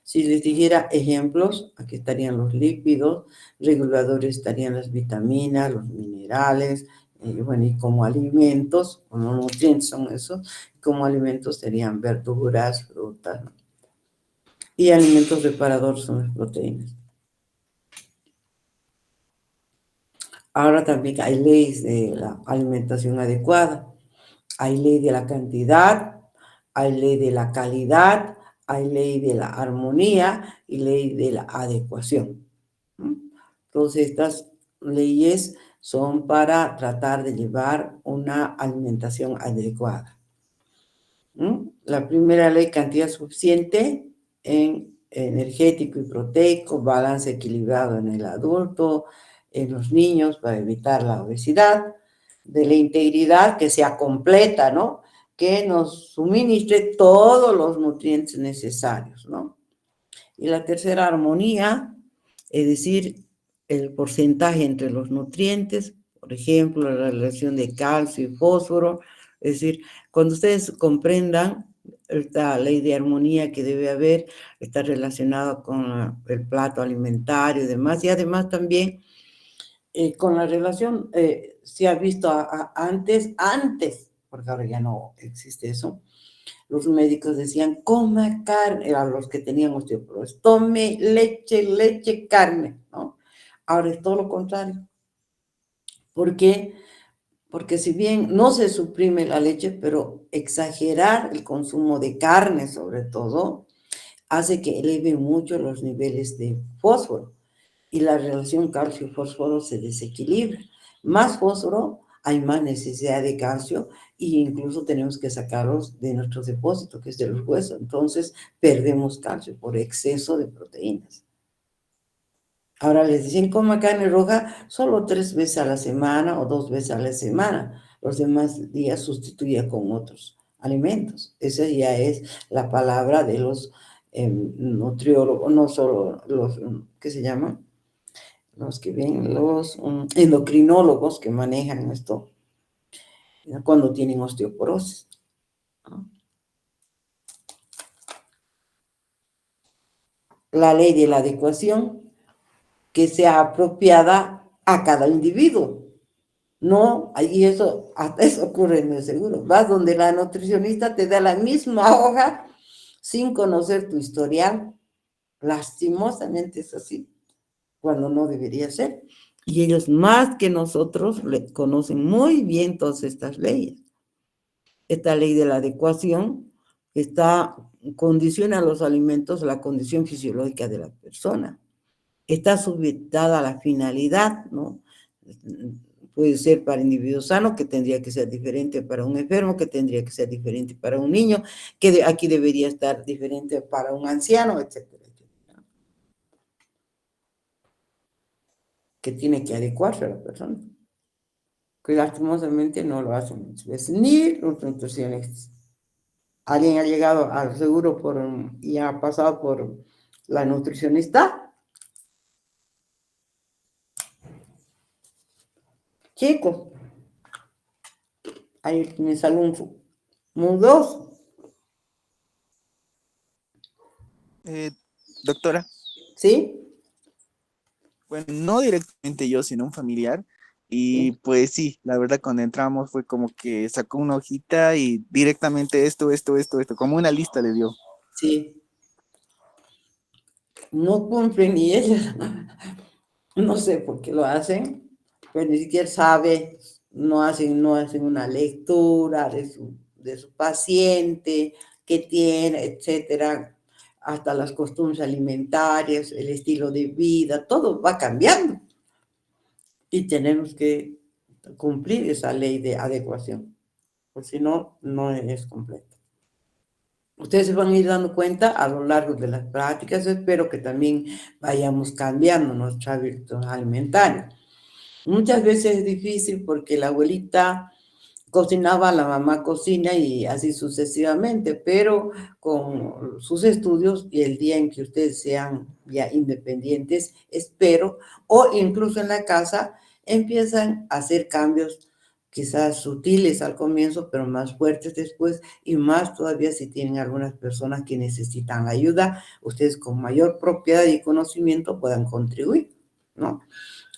Si les dijera ejemplos, aquí estarían los lípidos, reguladores estarían las vitaminas, los minerales, bueno, y como alimentos, como nutrientes son esos, como alimentos serían verduras, frutas, ¿no? Y alimentos reparadores son las proteínas. Ahora también hay leyes de la alimentación adecuada, hay ley de la cantidad, hay ley de la calidad, hay ley de la armonía y ley de la adecuación. Todas estas leyes son para tratar de llevar una alimentación adecuada. La primera ley, cantidad suficiente en energético y proteico, balance equilibrado en el adulto, en los niños para evitar la obesidad, de la integridad que sea completa, ¿no? Que nos suministre todos los nutrientes necesarios, ¿no? Y la tercera, armonía, es decir, el porcentaje entre los nutrientes, por ejemplo, la relación de calcio y fósforo. Es decir, cuando ustedes comprendan esta ley de armonía que debe haber, está relacionada con el plato alimentario y demás, y además también con la relación, se ha visto antes, porque ahora ya no existe eso, los médicos decían, coma carne, a los que tenían osteoporosis, tome leche, carne, ¿no? Ahora es todo lo contrario. ¿Por qué? Porque si bien no se suprime la leche, pero exagerar el consumo de carne, sobre todo, hace que eleve mucho los niveles de fósforo y la relación calcio-fósforo se desequilibra. Más fósforo, hay más necesidad de calcio e incluso tenemos que sacarlos de nuestro depósito, que es de los huesos. Entonces, perdemos calcio por exceso de proteínas. Ahora les dicen, coma carne roja solo 3 veces a la semana o 2 veces a la semana. Los demás días sustituya con otros alimentos. Esa ya es la palabra de los nutriólogos, no solo los, ¿qué se llaman? Los que ven, los endocrinólogos que manejan esto cuando tienen osteoporosis, ¿no? La ley de la adecuación, que sea apropiada a cada individuo. No, y eso, hasta eso ocurre en el seguro. Vas donde la nutricionista te da la misma hoja sin conocer tu historial. Lastimosamente es así, cuando no debería ser. Y ellos más que nosotros conocen muy bien todas estas leyes. Esta ley de la adecuación condiciona los alimentos a la condición fisiológica de la persona. está sujetada a la finalidad, ¿no? Puede ser para individuo sano, que tendría que ser diferente para un enfermo, que tendría que ser diferente para un niño, que aquí debería estar diferente para un anciano, etcétera, etcétera. Que tiene que adecuarse a la persona. Que lastimosamente no lo hacen muchas veces, ni los nutricionistas. ¿Alguien ha llegado al seguro y ha pasado por la nutricionista? Chicos, ahí tienes algún mudoso. Eh, Doctora, ¿Sí? bueno, no directamente yo, sino un familiar. Y Sí. pues sí, la verdad cuando entramos fue como que sacó una hojita y directamente esto, como una lista le dio. Sí. No cumplen y ellos, no sé por qué lo hacen, pero ni siquiera sabe, no hacen una lectura de su paciente, qué tiene, etcétera, hasta las costumbres alimentarias, el estilo de vida, todo va cambiando y tenemos que cumplir esa ley de adecuación, porque si no, no es completo. Ustedes se van a ir dando cuenta a lo largo de las prácticas, espero que también vayamos cambiando nuestra hábitos alimentarios. Muchas veces es difícil porque la abuelita cocinaba, la mamá cocina y así sucesivamente, pero con sus estudios y el día en que ustedes sean ya independientes, espero, o incluso en la casa, empiezan a hacer cambios quizás sutiles al comienzo, pero más fuertes después, y más todavía si tienen algunas personas que necesitan ayuda, ustedes con mayor propiedad y conocimiento puedan contribuir, ¿no?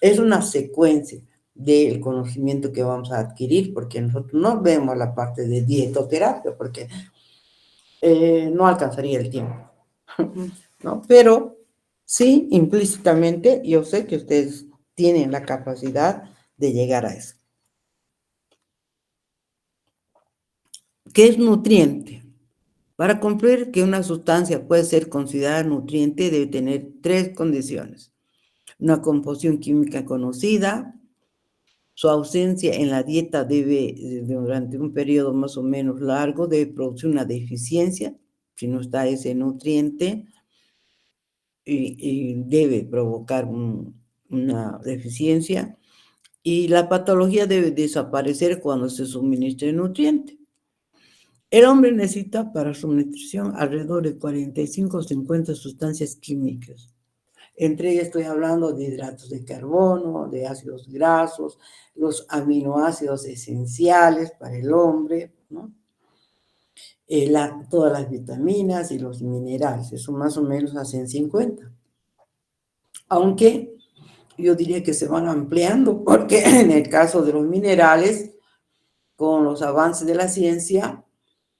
Es una secuencia del conocimiento que vamos a adquirir, porque nosotros no vemos la parte de dietoterapia, porque no alcanzaría el tiempo, ¿no? Pero sí, implícitamente, yo sé que ustedes tienen la capacidad de llegar a eso. ¿Qué es nutriente? Para concluir que una sustancia puede ser considerada nutriente, debe tener tres condiciones: una composición química conocida, su ausencia en la dieta durante un periodo más o menos largo, debe producir una deficiencia, si no está ese nutriente, y debe provocar una deficiencia, y la patología debe desaparecer cuando se suministre el nutriente. El hombre necesita para su nutrición alrededor de 45 o 50 sustancias químicas. Entre ellas estoy hablando de hidratos de carbono, de ácidos grasos, los aminoácidos esenciales para el hombre, ¿no? Todas las vitaminas y los minerales, eso más o menos hacen 50. Aunque yo diría que se van ampliando, porque en el caso de los minerales, con los avances de la ciencia,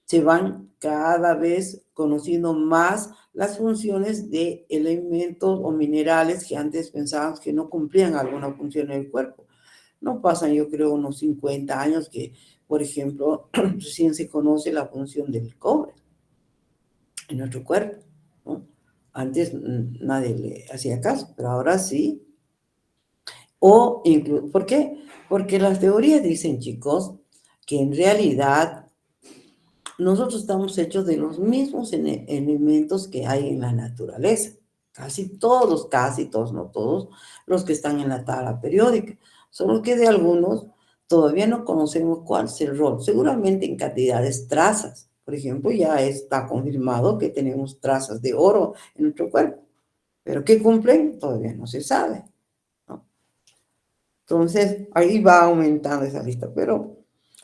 se van cada vez conociendo más las funciones de elementos o minerales que antes pensábamos que no cumplían alguna función en el cuerpo. No pasan, yo creo, unos 50 años que, por ejemplo, recién se conoce la función del cobre en nuestro cuerpo, ¿no? Antes nadie le hacía caso, pero ahora sí. ¿Por qué? Porque las teorías dicen, chicos, que en realidad nosotros estamos hechos de los mismos elementos que hay en la naturaleza. Casi todos, no todos, los que están en la tabla periódica. Solo que de algunos todavía no conocemos cuál es el rol. Seguramente en cantidades trazas. Por ejemplo, ya está confirmado que tenemos trazas de oro en nuestro cuerpo. Pero ¿qué cumplen? Todavía no se sabe, ¿no? Entonces, ahí va aumentando esa lista, pero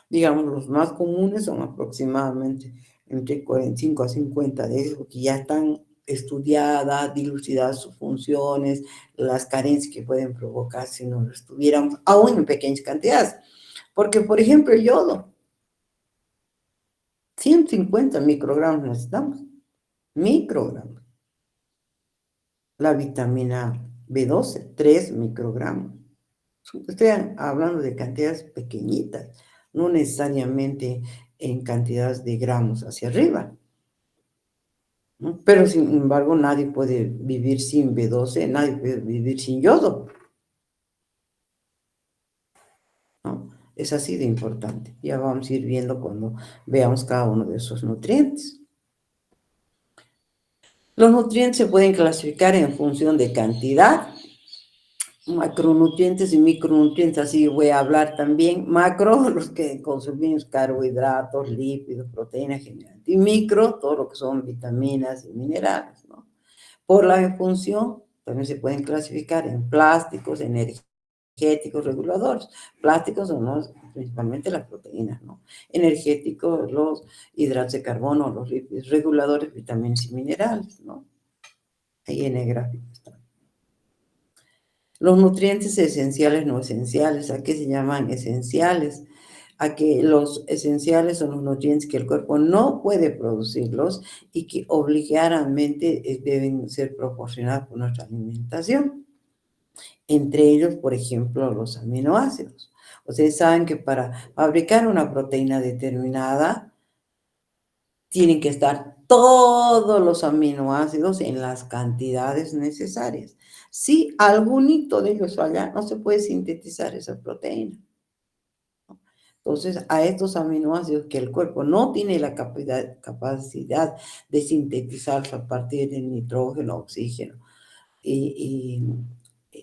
digamos, los más comunes son aproximadamente entre 45 a 50 de esos que ya están estudiadas, dilucidadas sus funciones, las carencias que pueden provocar si no lo estuviéramos, aún en pequeñas cantidades. Porque, por ejemplo, el yodo, 150 microgramos necesitamos, microgramos. La vitamina B12, 3 microgramos. Estoy hablando de cantidades pequeñitas, no necesariamente en cantidades de gramos hacia arriba. ¿no? Pero sin embargo, nadie puede vivir sin B12, nadie puede vivir sin yodo, ¿no? Es así de importante. Ya vamos a ir viendo cuando veamos cada uno de esos nutrientes. Los nutrientes se pueden clasificar en función de cantidad, macronutrientes y micronutrientes, así voy a hablar también. Macro, los que consumimos carbohidratos, lípidos, proteínas generalmente, y micro, todo lo que son vitaminas y minerales, ¿no? Por la función, también se pueden clasificar en plásticos, energéticos, reguladores. Plásticos son principalmente las proteínas, ¿no? Energéticos, los hidratos de carbono, los lípidos, reguladores, vitaminas y minerales, ¿no? Ahí en el gráfico está. Los nutrientes esenciales no esenciales, ¿a qué se llaman esenciales? A que los esenciales son los nutrientes que el cuerpo no puede producirlos y que obligadamente deben ser proporcionados por nuestra alimentación. Entre ellos, por ejemplo, los aminoácidos. Ustedes saben que para fabricar una proteína determinada, tienen que estar todos los aminoácidos en las cantidades necesarias. Si alguno de ellos falla, no se puede sintetizar esa proteína. Entonces, a estos aminoácidos que el cuerpo no tiene la capacidad de sintetizarlos a partir del nitrógeno, oxígeno y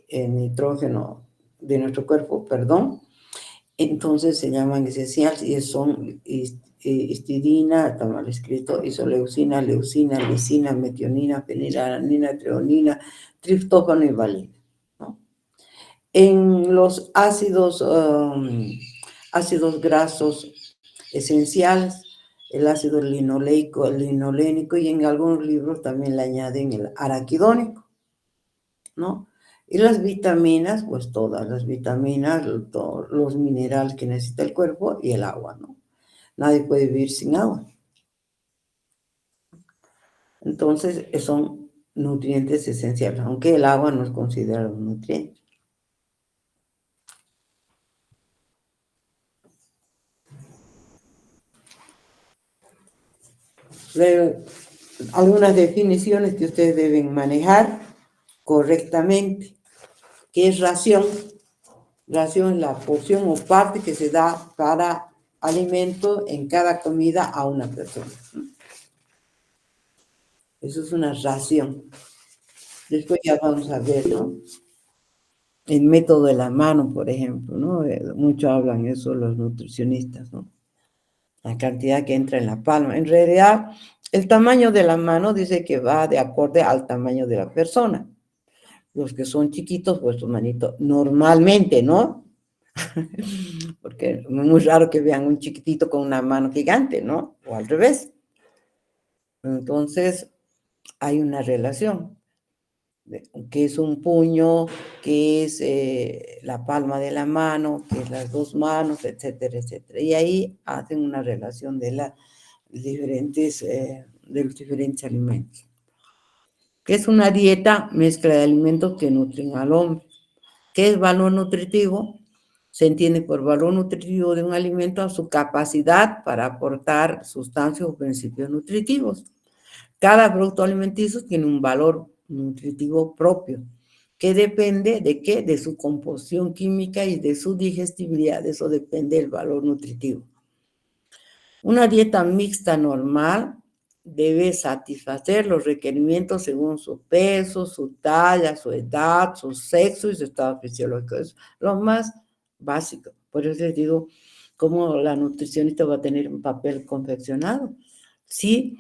el nitrógeno de nuestro cuerpo, perdón, entonces se llaman esenciales y son histidina, está mal escrito, isoleucina, leucina, lisina, metionina, fenilalanina, treonina, triptófano y valina, ¿no? En los ácidos grasos esenciales, el ácido linoleico, el linolénico, y en algunos libros también le añaden el araquidónico, ¿no? Y las vitaminas, pues todas las vitaminas, todos los minerales que necesita el cuerpo y el agua, ¿no? Nadie puede vivir sin agua. Entonces, son nutrientes esenciales, aunque el agua no es considerado un nutriente. Luego, algunas definiciones que ustedes deben manejar correctamente. ¿Qué es ración? Ración es la porción o parte que se da para alimento en cada comida a una persona. Eso es una ración. Después ya vamos a ver, ¿no? El método de la mano, por ejemplo, ¿no? Mucho hablan eso los nutricionistas, ¿no? La cantidad que entra en la palma. En realidad, el tamaño de la mano dice que va de acorde al tamaño de la persona. Los que son chiquitos, pues su manito, normalmente, ¿no? Porque es muy raro que vean un chiquitito con una mano gigante, ¿no? O al revés. Entonces, hay una relación. Que es un puño, que es la palma de la mano, que es las dos manos, etcétera, etcétera. Y ahí hacen una relación de los diferentes alimentos. ¿Qué es una dieta? Mezcla de alimentos que nutren al hombre. ¿Qué es valor nutritivo? Se entiende por valor nutritivo de un alimento a su capacidad para aportar sustancias o principios nutritivos. Cada producto alimenticio tiene un valor nutritivo propio, que depende de qué, de su composición química y de su digestibilidad. De eso depende el valor nutritivo. Una dieta mixta normal debe satisfacer los requerimientos según su peso, su talla, su edad, su sexo y su estado fisiológico. Es lo más básico. Por eso les digo, cómo la nutricionista va a tener un papel confeccionado. Sí,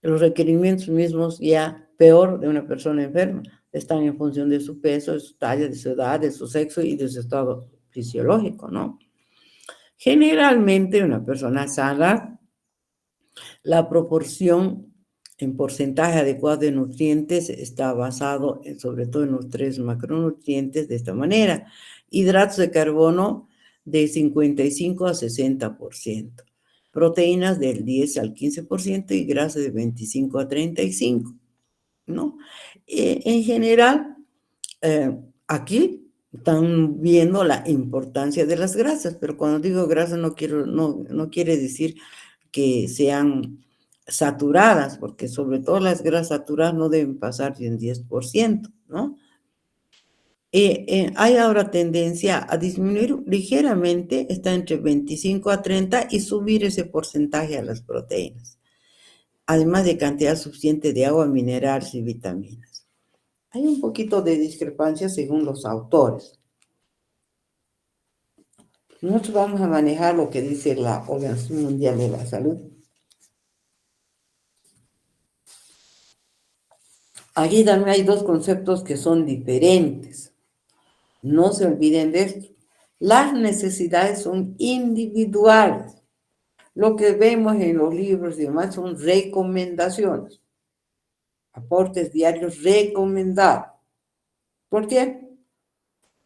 los requerimientos mismos ya peor de una persona enferma están en función de su peso, de su talla, de su edad, de su sexo y de su estado fisiológico, ¿no? Generalmente una persona sana, la proporción en porcentaje adecuado de nutrientes está basado sobre todo en los 3 macronutrientes de esta manera. Hidratos de carbono de 55 a 60%. Proteínas del 10 al 15% y grasa de 25 a 35%, ¿no? En general, aquí están viendo la importancia de las grasas, pero cuando digo grasa no quiere decir que sean saturadas, porque sobre todo las grasas saturadas no deben pasar de un 10%, ¿no? Hay ahora tendencia a disminuir ligeramente, está entre 25 a 30 y subir ese porcentaje a las proteínas, además de cantidad suficiente de agua, minerales y vitaminas. Hay un poquito de discrepancia según los autores. Nosotros vamos a manejar lo que dice la Organización Mundial de la Salud. Aquí también hay dos conceptos que son diferentes. No se olviden de esto. Las necesidades son individuales. Lo que vemos en los libros y demás son recomendaciones. Aportes diarios recomendados. ¿Por qué?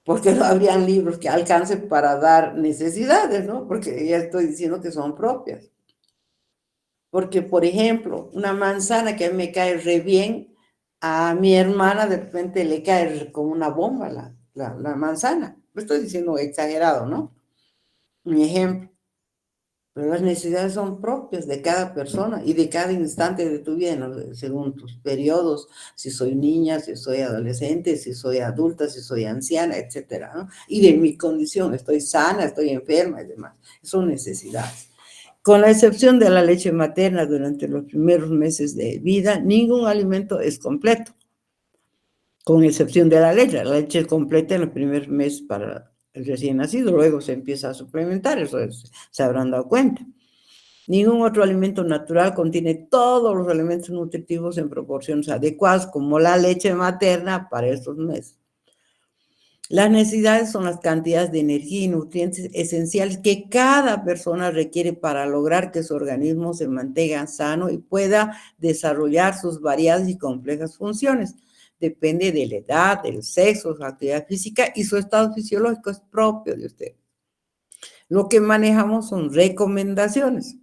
Porque no habrían libros que alcancen para dar necesidades, ¿no? Porque ya estoy diciendo que son propias. Porque, por ejemplo, una manzana que a mí me cae re bien, a mi hermana de repente le cae como una bomba la manzana. Lo estoy diciendo exagerado, ¿no? Un ejemplo. Pero las necesidades son propias de cada persona y de cada instante de tu vida, ¿no? Según tus periodos, si soy niña, si soy adolescente, si soy adulta, si soy anciana, etcétera, ¿no? Y de mi condición, estoy sana, estoy enferma y demás. Son necesidades. Con la excepción de la leche materna durante los primeros meses de vida, ningún alimento es completo, con excepción de la leche. La leche es completa en el primer mes para el recién nacido, luego se empieza a suplementar, eso se habrán dado cuenta. Ningún otro alimento natural contiene todos los elementos nutritivos en proporciones adecuadas, como la leche materna para estos meses. Las necesidades son las cantidades de energía y nutrientes esenciales que cada persona requiere para lograr que su organismo se mantenga sano y pueda desarrollar sus variadas y complejas funciones. Depende de la edad, del sexo, su actividad física y su estado fisiológico es propio de usted. Lo que manejamos son recomendaciones.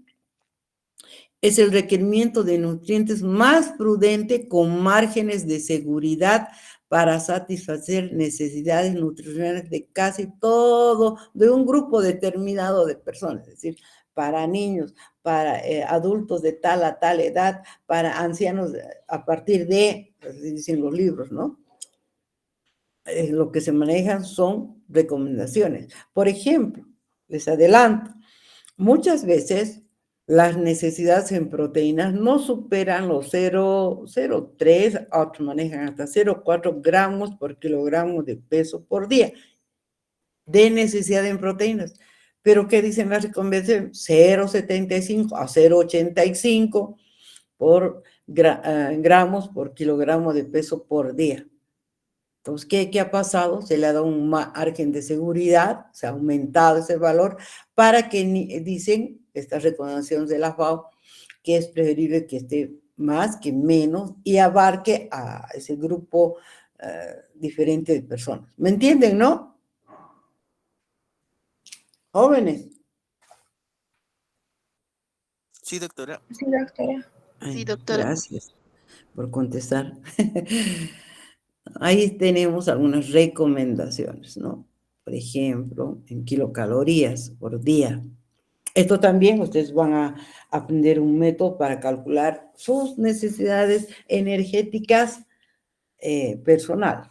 Es el requerimiento de nutrientes más prudente con márgenes de seguridad para satisfacer necesidades nutricionales de casi todo, de un grupo determinado de personas, es decir, para niños, para adultos de tal a tal edad, para ancianos a partir de, dicen los libros, ¿no? Lo que se manejan son recomendaciones. Por ejemplo, les adelanto, muchas veces las necesidades en proteínas no superan los 0,03, otros manejan hasta 0,4 gramos por kilogramo de peso por día de necesidad en proteínas. Pero ¿qué dicen las recomendaciones? 0,75 a 0,85 por gramos por kilogramo de peso por día. Entonces, ¿qué ha pasado? Se le ha dado un margen de seguridad, se ha aumentado ese valor para que, dicen estas recomendaciones de la FAO, que es preferible que esté más que menos y abarque a ese grupo diferente de personas. ¿Me entienden, no? Jóvenes. Sí, doctora. Sí, doctora. Ay, Sí, doctora. gracias por contestar. Ahí tenemos algunas recomendaciones, ¿no? Por ejemplo, en kilocalorías por día. Esto también ustedes van a aprender un método para calcular sus necesidades energéticas personales.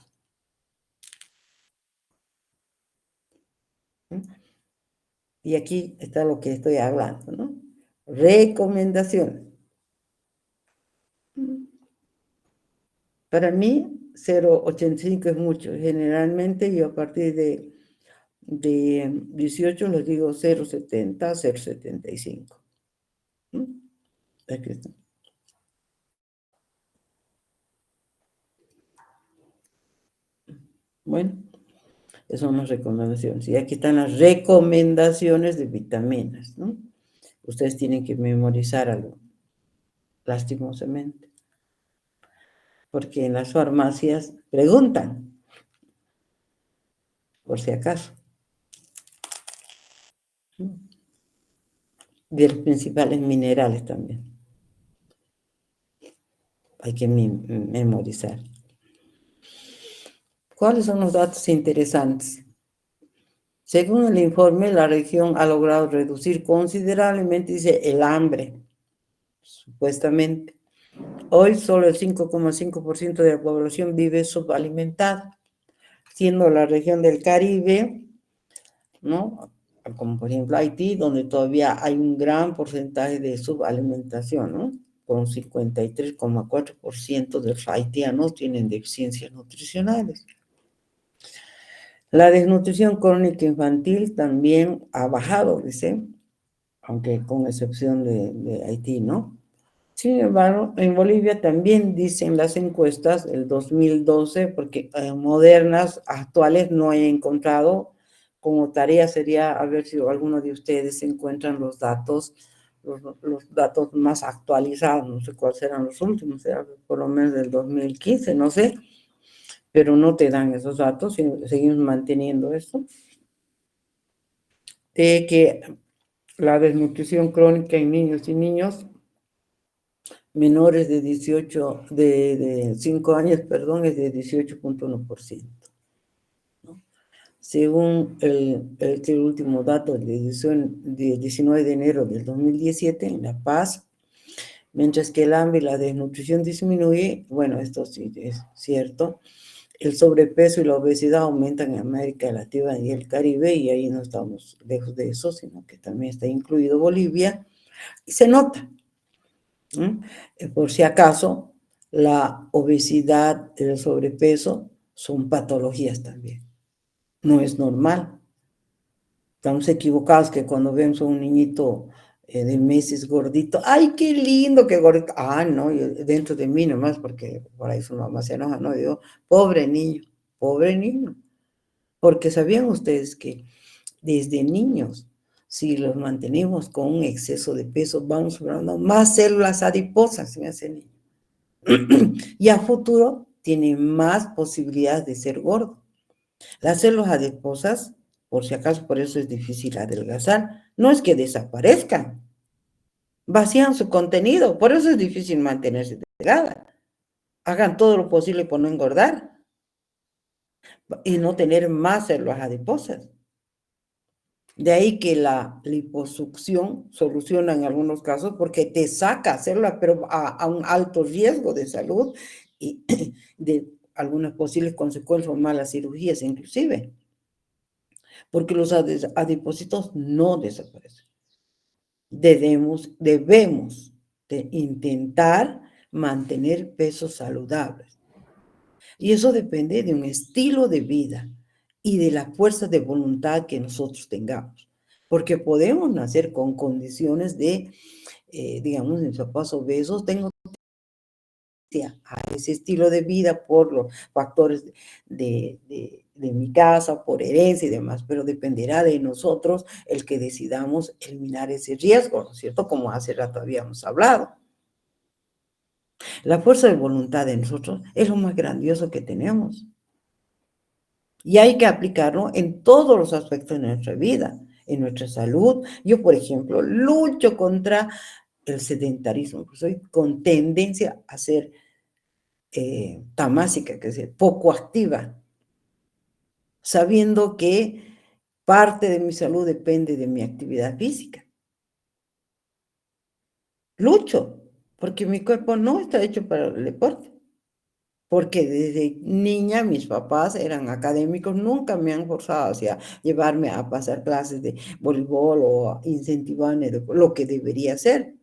Y aquí está lo que estoy hablando, ¿no? Recomendaciones. Para mí, 0,85 es mucho. Generalmente yo a partir de 18 les digo 0,70, 0,75. Aquí está. Bueno, esas son las recomendaciones. Y aquí están las recomendaciones de vitaminas, ¿no? Ustedes tienen que memorizar algo, lastimosamente. Porque en las farmacias preguntan, por si acaso. De los principales minerales también. Hay que memorizar. ¿Cuáles son los datos interesantes? Según el informe, la región ha logrado reducir considerablemente, dice, el hambre. supuestamente. Hoy solo el 5,5% de la población vive subalimentada, siendo la región del Caribe, ¿no? Como por ejemplo Haití, donde todavía hay un gran porcentaje de subalimentación, ¿no? Con 53,4% de los haitianos tienen deficiencias nutricionales. La desnutrición crónica infantil también ha bajado, dice, aunque con excepción de Haití, ¿no? Sin embargo, en Bolivia también dicen las encuestas, el 2012, porque modernas, actuales, no he encontrado. Como tarea sería a ver si alguno de ustedes encuentran los datos más actualizados, no sé cuáles serán los últimos, por lo menos del 2015, no sé, pero no te dan esos datos, seguimos manteniendo eso, de que la desnutrición crónica en niños y niños menores de 5 años, perdón, es de 18,1%. ¿No? Según el último dato de 19 de enero del 2017 en La Paz, mientras que el hambre y la desnutrición disminuye, bueno, esto sí es cierto, el sobrepeso y la obesidad aumentan en América Latina y el Caribe, y ahí no estamos lejos de eso, sino que también está incluido Bolivia, y se nota. Por si acaso, la obesidad y el sobrepeso son patologías también. No es normal. Estamos equivocados que cuando vemos a un niñito de meses gordito, ¡ay, qué lindo, qué gordito! Ah, no, yo, dentro de mí nomás, porque por ahí su mamá se enoja, ¿no? Digo, pobre niño, pobre niño. Porque sabían ustedes que desde niños, si los mantenemos con un exceso de peso, vamos formando más células adiposas en ese niño. Y a futuro tiene más posibilidades de ser gordo. Las células adiposas, por si acaso, por eso es difícil adelgazar, no es que desaparezcan, vacían su contenido, por eso es difícil mantenerse delgada. Hagan todo lo posible por no engordar y no tener más células adiposas. De ahí que la liposucción soluciona en algunos casos porque te saca células, pero a un alto riesgo de salud y de algunas posibles consecuencias o malas cirugías inclusive, porque los adipocitos no desaparecen. Debemos de intentar mantener pesos saludables. Y eso depende de un estilo de vida y de la fuerza de voluntad que nosotros tengamos. Porque podemos nacer con condiciones de, digamos, mis papás obesos, tengo a ese estilo de vida por los factores de mi casa, por herencia y demás, pero dependerá de nosotros el que decidamos eliminar ese riesgo, ¿no es cierto? Como hace rato habíamos hablado. La fuerza de voluntad de nosotros es lo más grandioso que tenemos. Y hay que aplicarlo en todos los aspectos de nuestra vida, en nuestra salud. Yo, por ejemplo, lucho contra el sedentarismo, soy con tendencia a ser tamásica, que es decir, poco activa, sabiendo que parte de mi salud depende de mi actividad física. Lucho, porque mi cuerpo no está hecho para el deporte. Porque desde niña mis papás eran académicos, nunca me han forzado hacia llevarme a pasar clases de voleibol o a incentivarme de lo que debería hacer.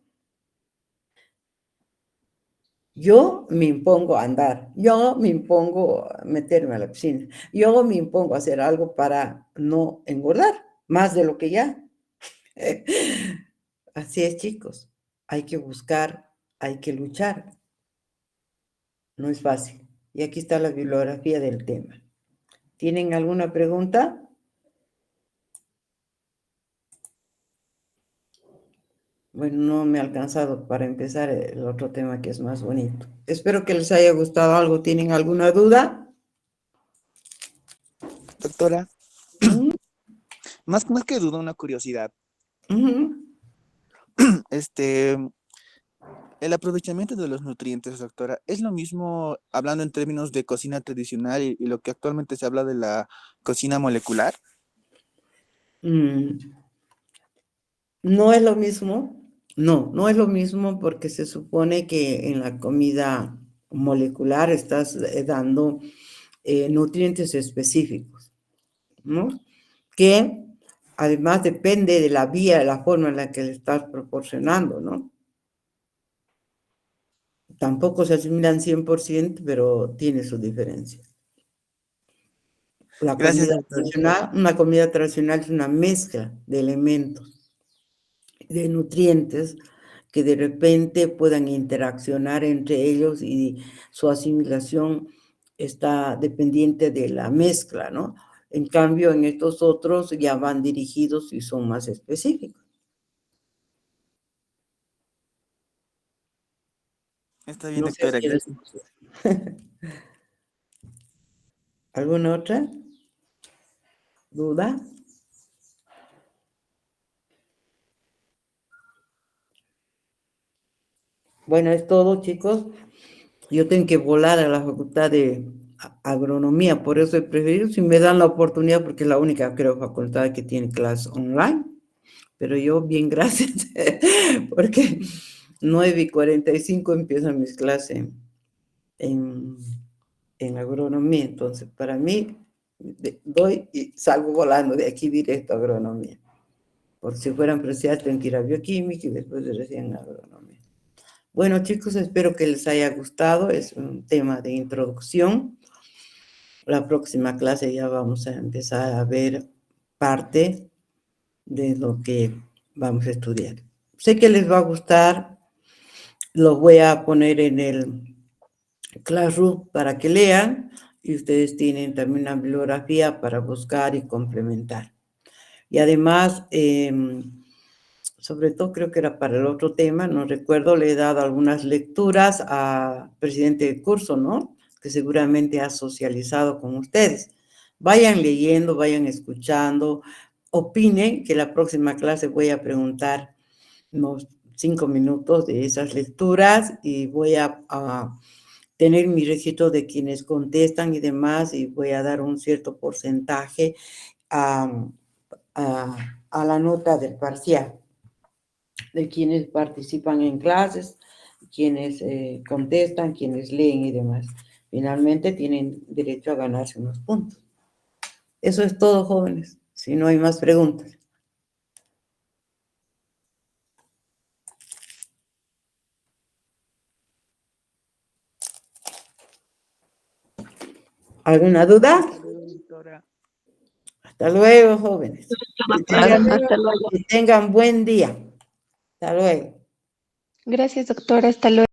Yo me impongo a andar, yo me impongo a meterme a la piscina, yo me impongo a hacer algo para no engordar más de lo que ya. Así es, chicos. Hay que buscar, hay que luchar. No es fácil. Y aquí está la bibliografía del tema. ¿Tienen alguna pregunta? Bueno, no me ha alcanzado para empezar el otro tema que es más bonito. Espero que les haya gustado algo. ¿Tienen alguna duda? Doctora, ¿Mm? más que duda, una curiosidad. Ujú. Este, el aprovechamiento de los nutrientes, doctora, ¿es lo mismo hablando en términos de cocina tradicional y lo que actualmente se habla de la cocina molecular? Mm, no es lo mismo, No, no es lo mismo porque se supone que en la comida molecular estás dando nutrientes específicos, ¿no? Que además depende de la vía, de la forma en la que le estás proporcionando, ¿no? Tampoco se asimilan 100%, pero tiene su diferencia. La Gracias, comida doctora. tradicional, una comida tradicional es una mezcla de elementos, de nutrientes que de repente puedan interaccionar entre ellos y su asimilación está dependiente de la mezcla, ¿no? En cambio, en estos otros ya van dirigidos y son más específicos. Está bien, No sé doctora, si eres... gracias. ¿Alguna otra duda? Bueno, es todo, chicos. Yo tengo que volar a la facultad de agronomía, por eso he preferido, si me dan la oportunidad, porque es la única, creo, facultad que tiene clases online, pero yo, bien, gracias, porque 9:45 empiezan mis clases en, en agronomía, entonces para mí, doy y salgo volando de aquí directo a agronomía, porque si fueran presenciales tengo que ir a bioquímica y después recién a agronomía. Bueno, chicos, espero que les haya gustado. Es un tema de introducción. La próxima clase ya vamos a empezar a ver parte de lo que vamos a estudiar. Sé que les va a gustar. Los voy a poner en el Classroom para que lean y ustedes tienen también una bibliografía para buscar y complementar. Y además, sobre todo creo que era para el otro tema, no recuerdo, le he dado algunas lecturas al presidente del curso, ¿no? Que seguramente ha socializado con ustedes. Vayan leyendo, vayan escuchando, opinen, que la próxima clase voy a preguntar unos 5 minutos de esas lecturas y voy a tener mi registro de quienes contestan y demás y voy a dar un cierto porcentaje a, a la nota del parcial de quienes participan en clases, quienes contestan, quienes leen y demás. Finalmente tienen derecho a ganarse unos puntos. Eso es todo, jóvenes, si no hay más preguntas. ¿Alguna duda? Hasta luego, doctora. Hasta luego, jóvenes. Que Doctora, tengan, hasta luego. que tengan buen día. Hasta luego. Gracias, doctora. Hasta luego.